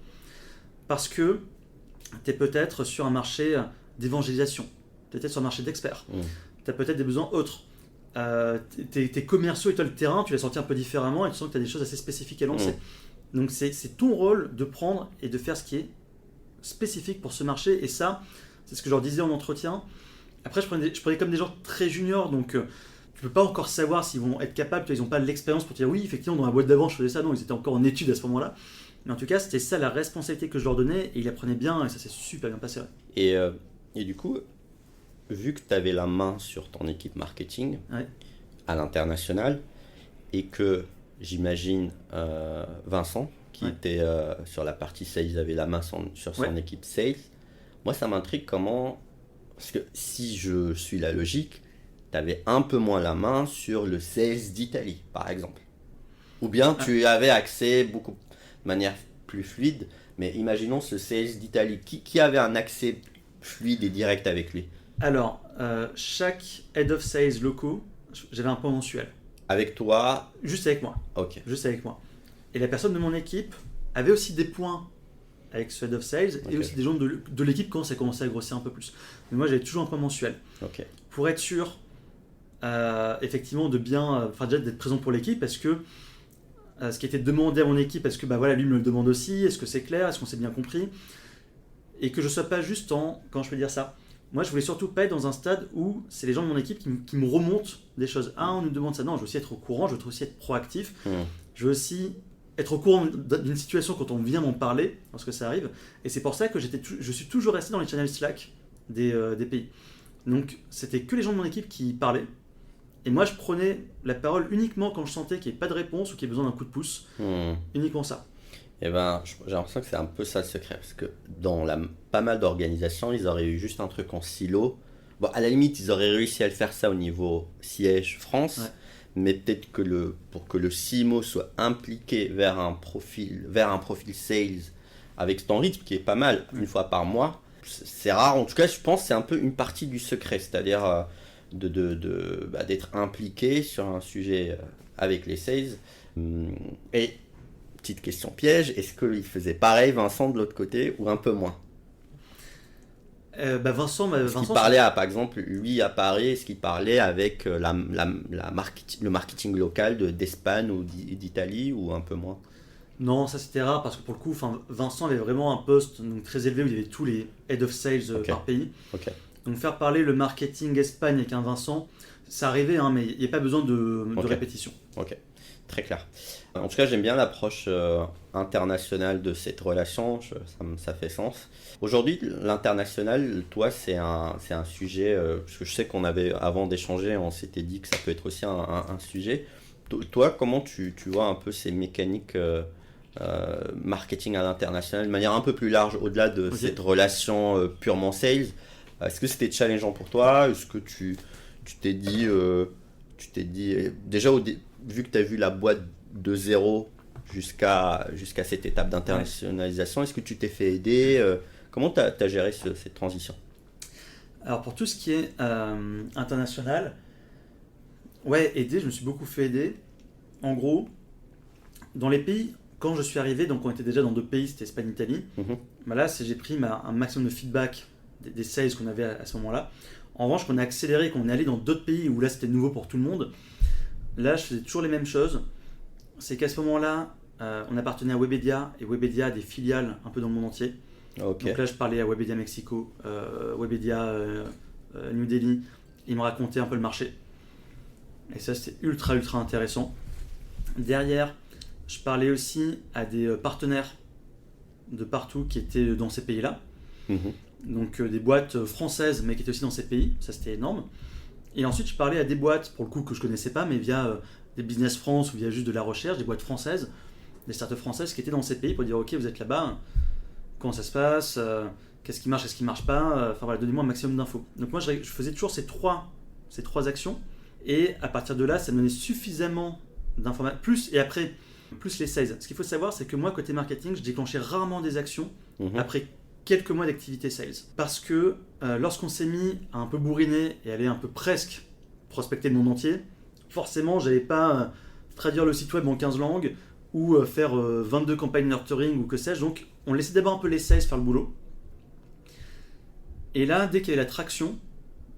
Parce que tu es peut-être sur un marché d'évangélisation, tu es peut-être sur un marché d'experts. Tu as peut-être des besoins autres. Tes commerciaux et toi le terrain, tu les senti un peu différemment et tu sens que tu as des choses assez spécifiques à lancer. Donc c'est ton rôle de prendre et de faire ce qui est spécifique pour ce marché. Et ça, c'est ce que je leur disais en entretien. Après, je prenais comme des gens très juniors, donc tu ne peux pas encore savoir s'ils vont être capables, ils n'ont pas l'expérience pour dire oui, effectivement, dans la boîte d'avant, je faisais ça. Non, ils étaient encore en études à ce moment-là. Mais en tout cas, c'était ça la responsabilité que je leur donnais et ils apprenaient bien et ça s'est super bien passé. Et du coup, vu que tu avais la main sur ton équipe marketing à l'international et que j'imagine Vincent qui était sur la partie sales avait la main sur son équipe sales, moi ça m'intrigue comment, parce que si je suis la logique, tu avais un peu moins la main sur le sales d'Italie par exemple, ou bien tu avais accès beaucoup de manière plus fluide, mais imaginons ce sales d'Italie, qui avait un accès fluide et direct avec lui? Alors, chaque head of sales locaux, j'avais un point mensuel. Avec toi? Juste avec moi. Ok. Juste avec moi. Et la personne de mon équipe avait aussi des points avec ce head of sales et aussi des gens de l'équipe quand ça commençait à grossir un peu plus. Mais moi, j'avais toujours un point mensuel. Pour être sûr, effectivement, déjà d'être présent pour l'équipe parce que ce qui était demandé à mon équipe, parce que lui me le demande aussi, est-ce que c'est clair, est-ce qu'on s'est bien compris? Et que je ne sois pas juste comment je peux dire ça? Moi, je voulais surtout pas être dans un stade où c'est les gens de mon équipe qui me remontent des choses. On nous demande ça. Non, je veux aussi être au courant, je veux aussi être proactif. Je veux aussi être au courant d'une situation quand on vient m'en parler, lorsque ça arrive. Et c'est pour ça que je suis toujours resté dans les channels Slack des pays. Donc, c'était que les gens de mon équipe qui parlaient. Et moi, je prenais la parole uniquement quand je sentais qu'il n'y avait pas de réponse ou qu'il y avait besoin d'un coup de pouce. Uniquement ça. J'ai l'impression que c'est un peu ça le secret, parce que dans pas mal d'organisations, ils auraient eu juste un truc en silo. Bon, à la limite, ils auraient réussi à le faire ça au niveau siège France, mais peut-être que pour que le CMO soit impliqué vers un profil sales avec ton rythme qui est pas mal, une fois par mois, c'est rare. En tout cas, je pense que c'est un peu une partie du secret, c'est-à-dire d'être impliqué sur un sujet avec les sales. Et petite question piège, est-ce qu'il faisait pareil Vincent de l'autre côté ou un peu moins? Vincent, Est-ce qu'il parlait par exemple, lui à Paris, est-ce qu'il parlait avec le marketing local d'Espagne ou d'Italie ou un peu moins? Non, ça c'était rare parce que pour le coup, Vincent avait vraiment un poste donc, très élevé où il y avait tous les head of sales par pays. Ok. Donc faire parler le marketing Espagne avec un Vincent, ça arrivait, hein, mais il n'y a pas besoin de répétition. Ok, très clair. En tout cas, j'aime bien l'approche internationale de cette relation, ça fait sens. Aujourd'hui, l'international, toi, c'est un sujet, parce que je sais qu'on avait, avant d'échanger, on s'était dit que ça peut être aussi un sujet. Toi, comment tu vois un peu ces mécaniques marketing à l'international de manière un peu plus large, au-delà de cette relation purement sales? Est-ce que c'était challengeant pour toi? Est-ce que tu t'es dit, déjà vu que tu as vu la boîte de zéro jusqu'à cette étape d'internationalisation, est-ce que tu t'es fait aider? Comment tu as géré cette transition? Alors pour tout ce qui est international, aider, je me suis beaucoup fait aider. En gros, dans les pays, quand je suis arrivé, donc on était déjà dans 2 pays, c'était Espagne, Italie. Là, j'ai pris un maximum de feedback des sales qu'on avait à ce moment-là. En revanche, qu'on a accéléré, qu'on est allé dans d'autres pays où là c'était nouveau pour tout le monde, là je faisais toujours les mêmes choses. C'est qu'à ce moment-là, on appartenait à Webedia et Webedia a des filiales un peu dans le monde entier. Okay. Donc là je parlais à Webedia Mexico, Webedia New Delhi, ils me racontaient un peu le marché. Et ça c'était ultra intéressant. Derrière, je parlais aussi à des partenaires de partout qui étaient dans ces pays-là. Donc des boîtes françaises mais qui étaient aussi dans ces pays, ça c'était énorme. Et ensuite je parlais à des boîtes, pour le coup que je connaissais pas, mais via des Business France ou via juste de la recherche, des boîtes françaises, des startups françaises qui étaient dans ces pays pour dire ok vous êtes là-bas, comment ça se passe, qu'est-ce qui marche, qu'est-ce qui marche pas, enfin voilà, donnez-moi un maximum d'infos. Donc moi je faisais toujours ces trois actions et à partir de là ça me donnait suffisamment d'informations, plus les sales. Ce qu'il faut savoir c'est que moi côté marketing je déclenchais rarement des actions après quelques mois d'activité sales. Parce que lorsqu'on s'est mis à un peu bourriner et aller un peu presque prospecter le monde entier, forcément, j'allais pas traduire le site web en 15 langues ou faire 22 campagnes nurturing ou que sais-je. Donc, on laissait d'abord un peu les sales faire le boulot. Et là, dès qu'il y avait la traction,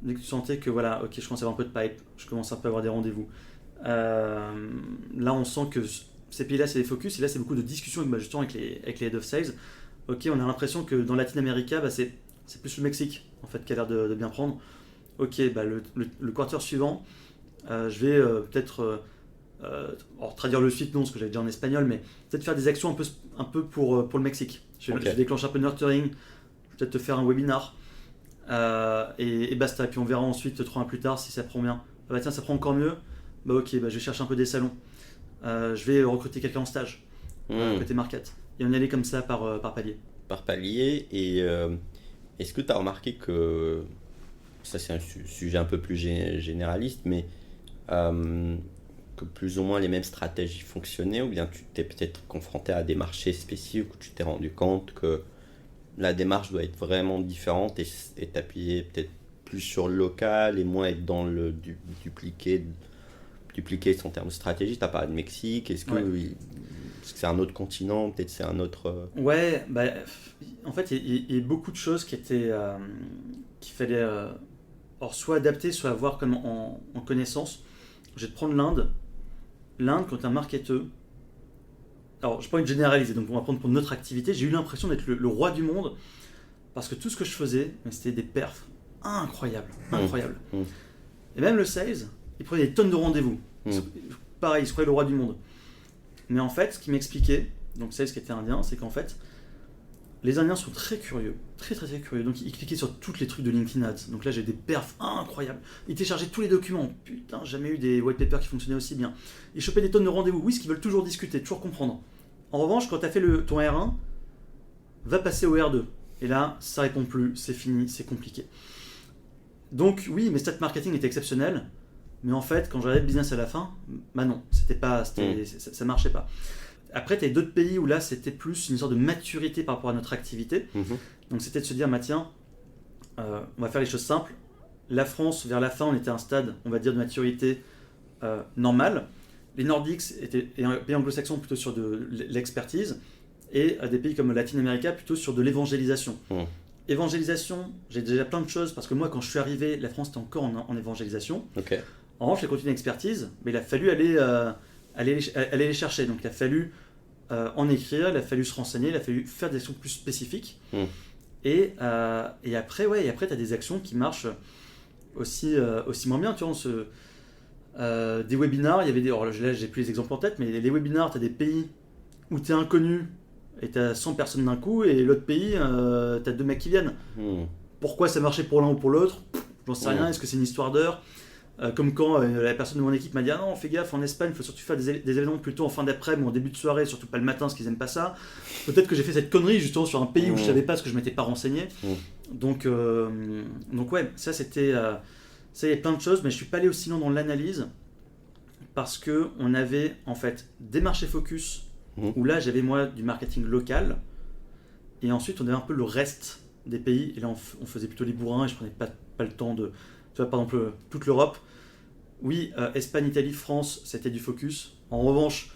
dès que tu sentais que voilà, ok, je commence à avoir un peu de pipe, je commence un peu à avoir des rendez-vous. Là, on sent que ces pays-là, c'est des focus. Et là, c'est beaucoup de discussions justement avec les head of sales. Ok, on a l'impression que dans Latin America, c'est plus le Mexique en fait qui a l'air de bien prendre. Ok, le quarter suivant, je vais peut-être traduire le suite non, parce que j'avais déjà en espagnol, mais peut-être faire des actions un peu pour le Mexique. Je déclenche un peu de nurturing, je vais peut-être te faire un webinar et basta. Et puis on verra ensuite 3 mois plus tard si ça prend bien. Ah bah tiens, ça prend encore mieux. Ok, je vais chercher un peu des salons. Je vais recruter quelqu'un en stage côté market. Et on y allait comme ça par palier. Par palier. Et est-ce que tu as remarqué que, ça c'est un sujet un peu plus généraliste, mais que plus ou moins les mêmes stratégies fonctionnaient, ou bien tu t'es peut-être confronté à des marchés spécifiques où tu t'es rendu compte que la démarche doit être vraiment différente et t'appuyer peut-être plus sur le local et moins être dans le dupliquer en termes de stratégie? Tu as parlé de Mexique, est-ce que c'est un autre continent, peut-être c'est un autre... Ouais, en fait il y a beaucoup de choses qui étaient qu'il fallait soit adapter, soit avoir comme en connaissance. Je vais te prendre l'Inde. L'Inde, quand tu es un marketeur, alors je n'ai pas envie de généraliser, donc on va prendre pour notre activité, j'ai eu l'impression d'être le roi du monde parce que tout ce que je faisais, c'était des perfs incroyables. Et même le sales, il prenait des tonnes de rendez-vous. Pareil, il se croyait le roi du monde. Mais en fait, ce qu'il m'expliquait, donc sales qui était indien, c'est qu'en fait, les Indiens sont très curieux, très curieux. Donc ils cliquaient sur tous les trucs de LinkedIn Ads. Donc là j'ai des perfs incroyables. Ils téléchargeaient tous les documents. Putain, jamais eu des white papers qui fonctionnaient aussi bien. Ils chopaient des tonnes de rendez-vous. Oui, ce qu'ils veulent toujours discuter, toujours comprendre. En revanche, quand tu as fait ton R1, va passer au R2. Et là, ça répond plus, c'est fini, c'est compliqué. Donc oui, mes stats marketing étaient exceptionnels. Mais en fait, quand j'avais le business à la fin, non, ça marchait pas. Après, tu as d'autres pays où là, c'était plus une sorte de maturité par rapport à notre activité. Donc, c'était de se dire, tiens, on va faire les choses simples. La France, vers la fin, on était à un stade, on va dire, de maturité normale. Les Nordiques étaient et les pays anglo-saxons plutôt sur de l'expertise. Et des pays comme Latin America plutôt sur de l'évangélisation. évangélisation, j'ai déjà plein de choses, parce que moi, quand je suis arrivé, la France était encore en évangélisation. Ok. En revanche, j'ai continué l'expertise, mais il a fallu aller les chercher. Donc, il a fallu en écrire, il a fallu se renseigner, il a fallu faire des actions plus spécifiques. Et après, tu as des actions qui marchent aussi moins bien. Tu vois, des webinars, il y avait des. Alors là, j'ai plus les exemples en tête, mais les webinars, tu as des pays où tu es inconnu et tu as 100 personnes d'un coup, et l'autre pays, tu as 2 mecs qui viennent. Pourquoi ça marchait pour l'un ou pour l'autre? J'en sais rien. Est-ce que c'est une histoire d'heure? Comme quand la personne de mon équipe m'a dit: ah non, fais gaffe, en Espagne, il faut surtout faire des événements plutôt en fin d'après-midi ou en début de soirée, surtout pas le matin, parce qu'ils aiment pas ça. Peut-être que j'ai fait cette connerie justement sur un pays où je savais pas, parce que je m'étais pas renseigné. Donc ouais, ça c'était. Ça, il y a plein de choses, mais je suis pas allé aussi loin dans l'analyse, parce que on avait en fait des marchés focus où là j'avais moi du marketing local, et ensuite on avait un peu le reste des pays, et là on faisait plutôt les bourrins, et je prenais pas le temps de. Tu vois, par exemple, toute l'Europe. Oui, Espagne, Italie, France, c'était du focus. En revanche,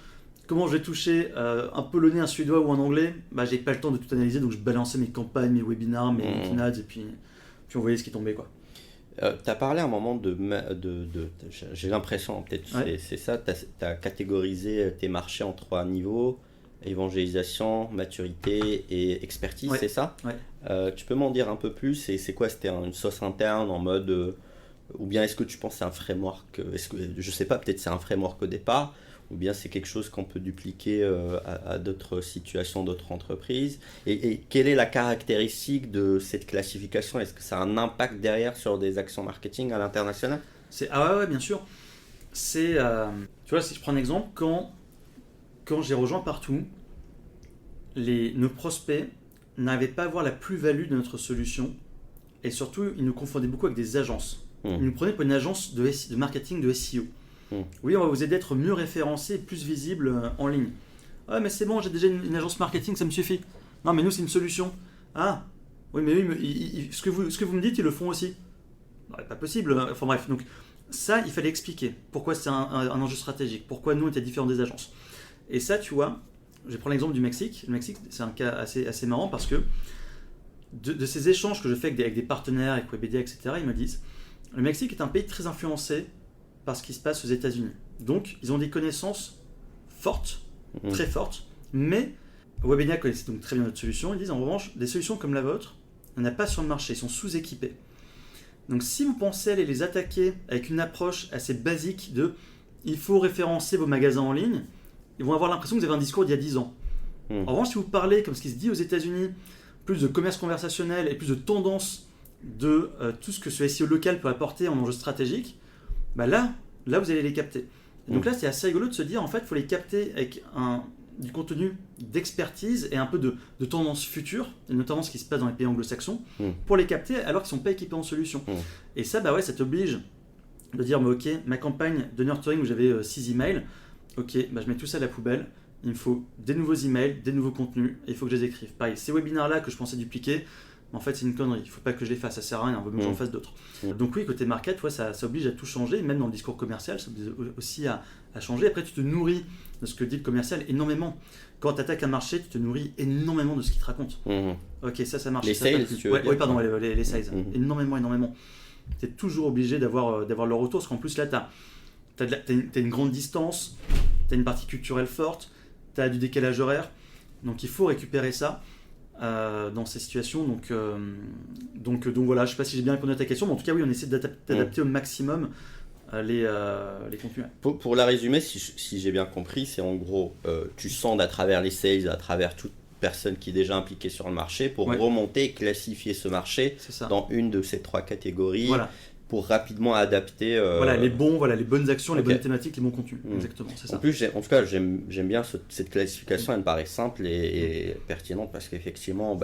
comment je vais toucher un polonais, un suédois ou un anglais, j'ai pas le temps de tout analyser, donc je balançais mes campagnes, mes webinars, mes LinkedIn ads, et puis on voyait ce qui tombait, quoi. Tu as parlé à un moment j'ai l'impression, peut-être c'est ça, tu as catégorisé tes marchés en 3 niveaux: évangélisation, maturité et expertise, c'est ça? Tu peux m'en dire un peu plus? Et c'est quoi? C'était une sauce interne en mode... ou bien est-ce que tu penses que c'est un framework? Je sais pas, peut-être c'est un framework au départ, ou bien c'est quelque chose qu'on peut dupliquer à d'autres situations, d'autres entreprises. Et quelle est la caractéristique de cette classification? Est-ce que ça a un impact derrière sur des actions marketing à l'international? Ouais, bien sûr. Tu vois, si je prends un exemple, quand j'ai rejoint Partout, nos prospects n'arrivaient pas à voir la plus-value de notre solution, et surtout, ils nous confondaient beaucoup avec des agences. Ils nous prenaient pour une agence de marketing de SEO. Oui, on va vous aider à être mieux référencé et plus visible en ligne. Ah, mais c'est bon, j'ai déjà une agence marketing, ça me suffit. Non, mais nous, c'est une solution. Ah, oui, mais ce que vous me dites, ils le font aussi. Non, pas possible. Enfin bref, donc ça, il fallait expliquer pourquoi c'est un enjeu stratégique, pourquoi nous, on était différents des agences. Et ça, tu vois, je vais prendre l'exemple du Mexique. Le Mexique, c'est un cas assez marrant, parce que de ces échanges que je fais avec des partenaires, avec Webedia, etc., ils me disent: le Mexique est un pays très influencé par ce qui se passe aux États-Unis. Donc, ils ont des connaissances fortes, très fortes, mais Webedia connaissait donc très bien notre solution. Ils disent en revanche, des solutions comme la vôtre, on n'a pas sur le marché, ils sont sous-équipés. Donc, si vous pensez aller les attaquer avec une approche assez basique de il faut référencer vos magasins en ligne, ils vont avoir l'impression que vous avez un discours d'il y a 10 ans. En revanche, si vous parlez, comme ce qui se dit aux États-Unis, plus de commerce conversationnel et plus de tendance de tout ce que ce SEO local peut apporter en enjeu stratégique, là vous allez les capter. Et donc là, c'est assez rigolo de se dire, en fait, il faut les capter avec du contenu d'expertise et un peu de tendance future, et notamment ce qui se passe dans les pays anglo-saxons, pour les capter alors qu'ils ne sont pas équipés en solution. Et ça, ça t'oblige de dire, ok, ma campagne de nurturing où j'avais 6 emails, ok, je mets tout ça à la poubelle, il me faut des nouveaux emails, des nouveaux contenus, et il faut que je les écrive. Pareil, ces webinars-là que je pensais dupliquer, en fait, c'est une connerie. Il ne faut pas que je les fasse, ça sert à rien, il vaut mieux que j'en fasse d'autres. Donc oui, côté market, ça oblige à tout changer, même dans le discours commercial, ça oblige aussi à changer. Après, tu te nourris de ce que dit le commercial énormément. Quand tu attaques un marché, tu te nourris énormément de ce qu'il te raconte. Ok, ça marche. Les ça sales, tu veux dire. Oui, pardon, les sales. Énormément. Tu es toujours obligé d'avoir leur retour, parce qu'en plus, là, tu as une grande distance, tu as une partie culturelle forte, tu as du décalage horaire. Donc il faut récupérer ça. Dans ces situations, donc voilà, je sais pas si j'ai bien répondu à ta question, mais en tout cas oui, on essaie d'adapter au maximum les contenus. Pour la résumer, si j'ai bien compris, c'est en gros, tu sondes à travers les sales, à travers toute personne qui est déjà impliquée sur le marché pour remonter et classifier ce marché dans une de ces 3 catégories. Voilà. Pour rapidement adapter. Les bonnes actions, les bonnes thématiques, les bons contenus. Exactement, c'est ça. En plus, j'aime bien cette classification, elle me paraît simple et pertinente, parce qu'effectivement,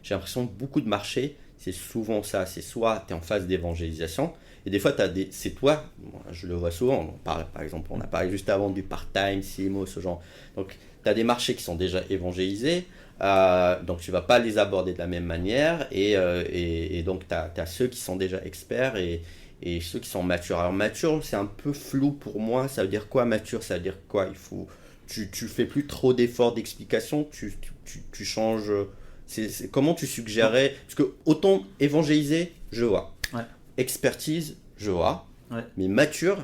j'ai l'impression que beaucoup de marchés, c'est souvent ça. C'est soit tu es en phase d'évangélisation, et des fois, c'est toi, je le vois souvent, par exemple, on a parlé juste avant du part-time, CMO, ce genre. Donc, tu as des marchés qui sont déjà évangélisés, donc tu ne vas pas les aborder de la même manière, et donc tu as ceux qui sont déjà experts et ceux qui sont matures. Alors mature, c'est un peu flou pour moi. Ça veut dire quoi mature? Ça veut dire quoi? Tu fais plus trop d'efforts d'explication, tu changes Comment tu suggérerais? Parce que autant évangéliser, je vois. Ouais. Expertise, je vois. Ouais. Mais mature,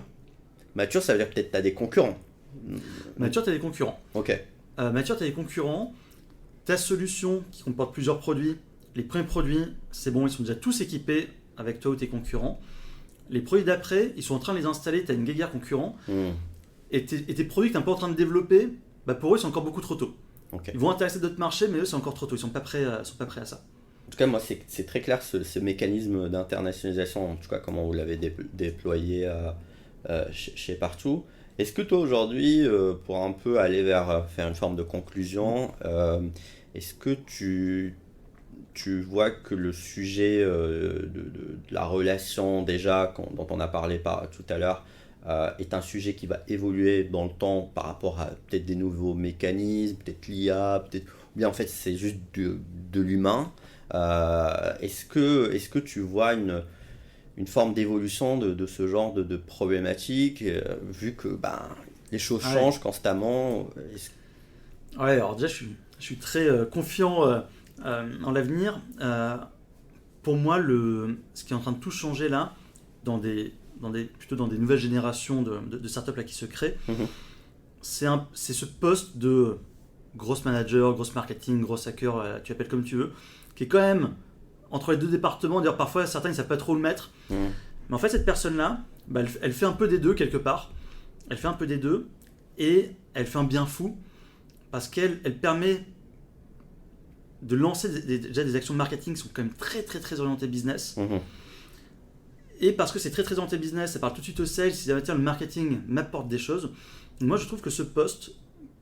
ça veut dire peut-être que tu as des concurrents. Mature, tu as des concurrents. Ok. Mature, tu as des concurrents. Ta solution qui comporte plusieurs produits, les premiers produits, c'est bon, ils sont déjà tous équipés avec toi ou tes concurrents. Les produits d'après, ils sont en train de les installer, tu as une guéguerre concurrent. Et tes produits que tu es un peu en train de développer, pour eux, c'est encore beaucoup trop tôt. Okay. Ils vont intéresser d'autres marchés, mais eux, c'est encore trop tôt. Ils ne sont pas prêts à ça. En tout cas, moi, c'est très clair ce mécanisme d'internationalisation, en tout cas, comment vous l'avez déployé chez Partout. Est-ce que toi, aujourd'hui, pour un peu aller vers faire une forme de conclusion, est-ce que tu vois que le sujet de la relation, déjà, dont on a parlé tout à l'heure, est un sujet qui va évoluer dans le temps par rapport à peut-être des nouveaux mécanismes, peut-être l'IA, ou bien en fait c'est juste de l'humain. Est-ce que tu vois une forme d'évolution de ce genre de problématique, vu que les choses changent constamment? Ouais, alors déjà je suis très confiant en l'avenir. Pour moi, ce qui est en train de tout changer là, plutôt dans des nouvelles générations de startups là, qui se créent, c'est ce poste de grosse manager, grosse marketing, grosse hacker, tu appelles comme tu veux, qui est quand même entre les deux départements. D'ailleurs, parfois, certains ne savent pas trop le mettre. Mais en fait, cette personne-là, elle fait un peu des deux quelque part. Elle fait un peu des deux et elle fait un bien fou parce qu'elle permet de lancer déjà des actions de marketing qui sont quand même très, très, très orientées business. Et parce que c'est très très orienté business, ça parle tout de suite au sales, si le marketing m'apporte des choses. Donc moi je trouve que ce poste,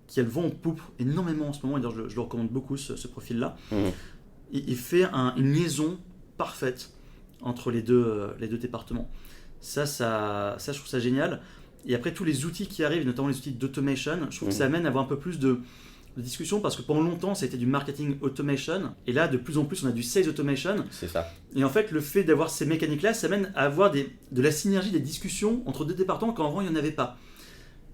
qui a le vent en poupe énormément en ce moment, et d'ailleurs je le recommande beaucoup ce profil-là, il fait une liaison parfaite entre les deux départements. Ça, je trouve ça génial. Et après tous les outils qui arrivent, notamment les outils d'automation, je trouve que ça amène à avoir un peu plus de discussion, parce que pendant longtemps ça a été du marketing automation et là de plus en plus on a du sales automation. C'est ça. Et en fait le fait d'avoir ces mécaniques là, ça amène à avoir de la synergie, des discussions entre deux départements quand avant il n'y en avait pas.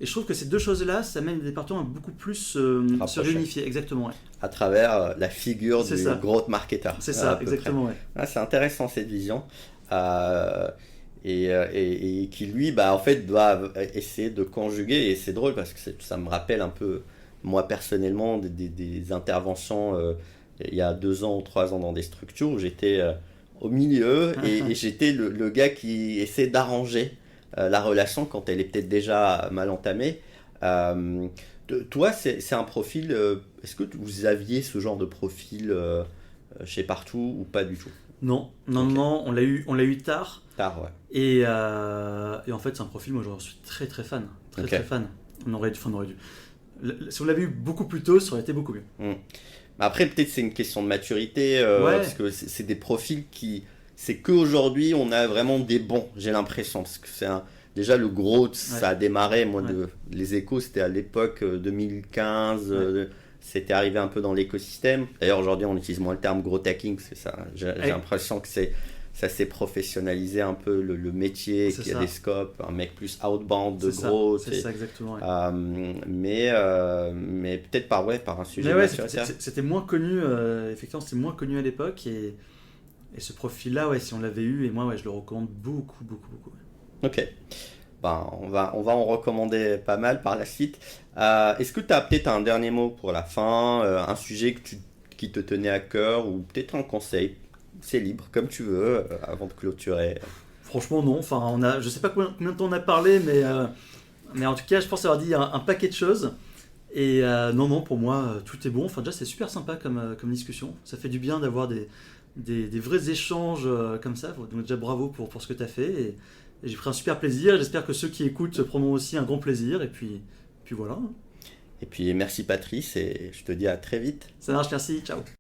Et je trouve que ces deux choses là, ça amène les départements à beaucoup plus se réunifier. Exactement, ouais. À travers la figure du growth marketer. C'est ça, exactement, ouais. C'est intéressant cette vision. Et qui lui en fait doit essayer de conjuguer, et c'est drôle parce que ça me rappelle un peu moi personnellement des interventions il y a 2 ans ou 3 ans dans des structures où j'étais au milieu et j'étais le gars qui essaie d'arranger la relation quand elle est peut-être déjà mal entamée. Toi, c'est un profil, est-ce que vous aviez ce genre de profil chez Partout ou pas du tout? Non, on l'a eu tard. Tard, ouais. Et en fait c'est un profil, moi j'en suis très très fan, très fan. On aurait dû. Si on l'avait eu beaucoup plus tôt, ça aurait été beaucoup mieux. Après, peut-être c'est une question de maturité, parce que c'est des profils c'est qu'aujourd'hui, on a vraiment des bons, j'ai l'impression. Parce que déjà, le gros, ça a démarré. Moi, les échos, c'était à l'époque 2015. C'était arrivé un peu dans l'écosystème. D'ailleurs, aujourd'hui, on utilise moins le terme growth hacking. C'est ça. J'ai l'impression que ça s'est professionnalisé un peu le métier, qu'il y a des scopes, un mec plus outbound de growth. C'est ça, exactement. Mais peut-être par un sujet de maturité. C'était moins connu, effectivement, c'était moins connu à l'époque. Et ce profil-là, si on l'avait eu, et moi, je le recommande beaucoup. Ok. On va en recommander pas mal par la suite. Est-ce que tu as peut-être un dernier mot pour la fin, un sujet qui te tenait à cœur, ou peut-être un conseil? C'est libre, comme tu veux, avant de clôturer. Franchement, non. Enfin, je sais pas combien de temps on a parlé, mais en tout cas, je pense avoir dit un paquet de choses. Et non, pour moi, tout est bon. Enfin, déjà, c'est super sympa comme discussion. Ça fait du bien d'avoir des vrais échanges comme ça. Donc déjà, bravo pour ce que tu as fait. Et j'ai pris un super plaisir. J'espère que ceux qui écoutent prendront aussi un grand plaisir. Et puis voilà. Et puis, merci Patrice, et je te dis à très vite. Ça marche, merci. Ciao.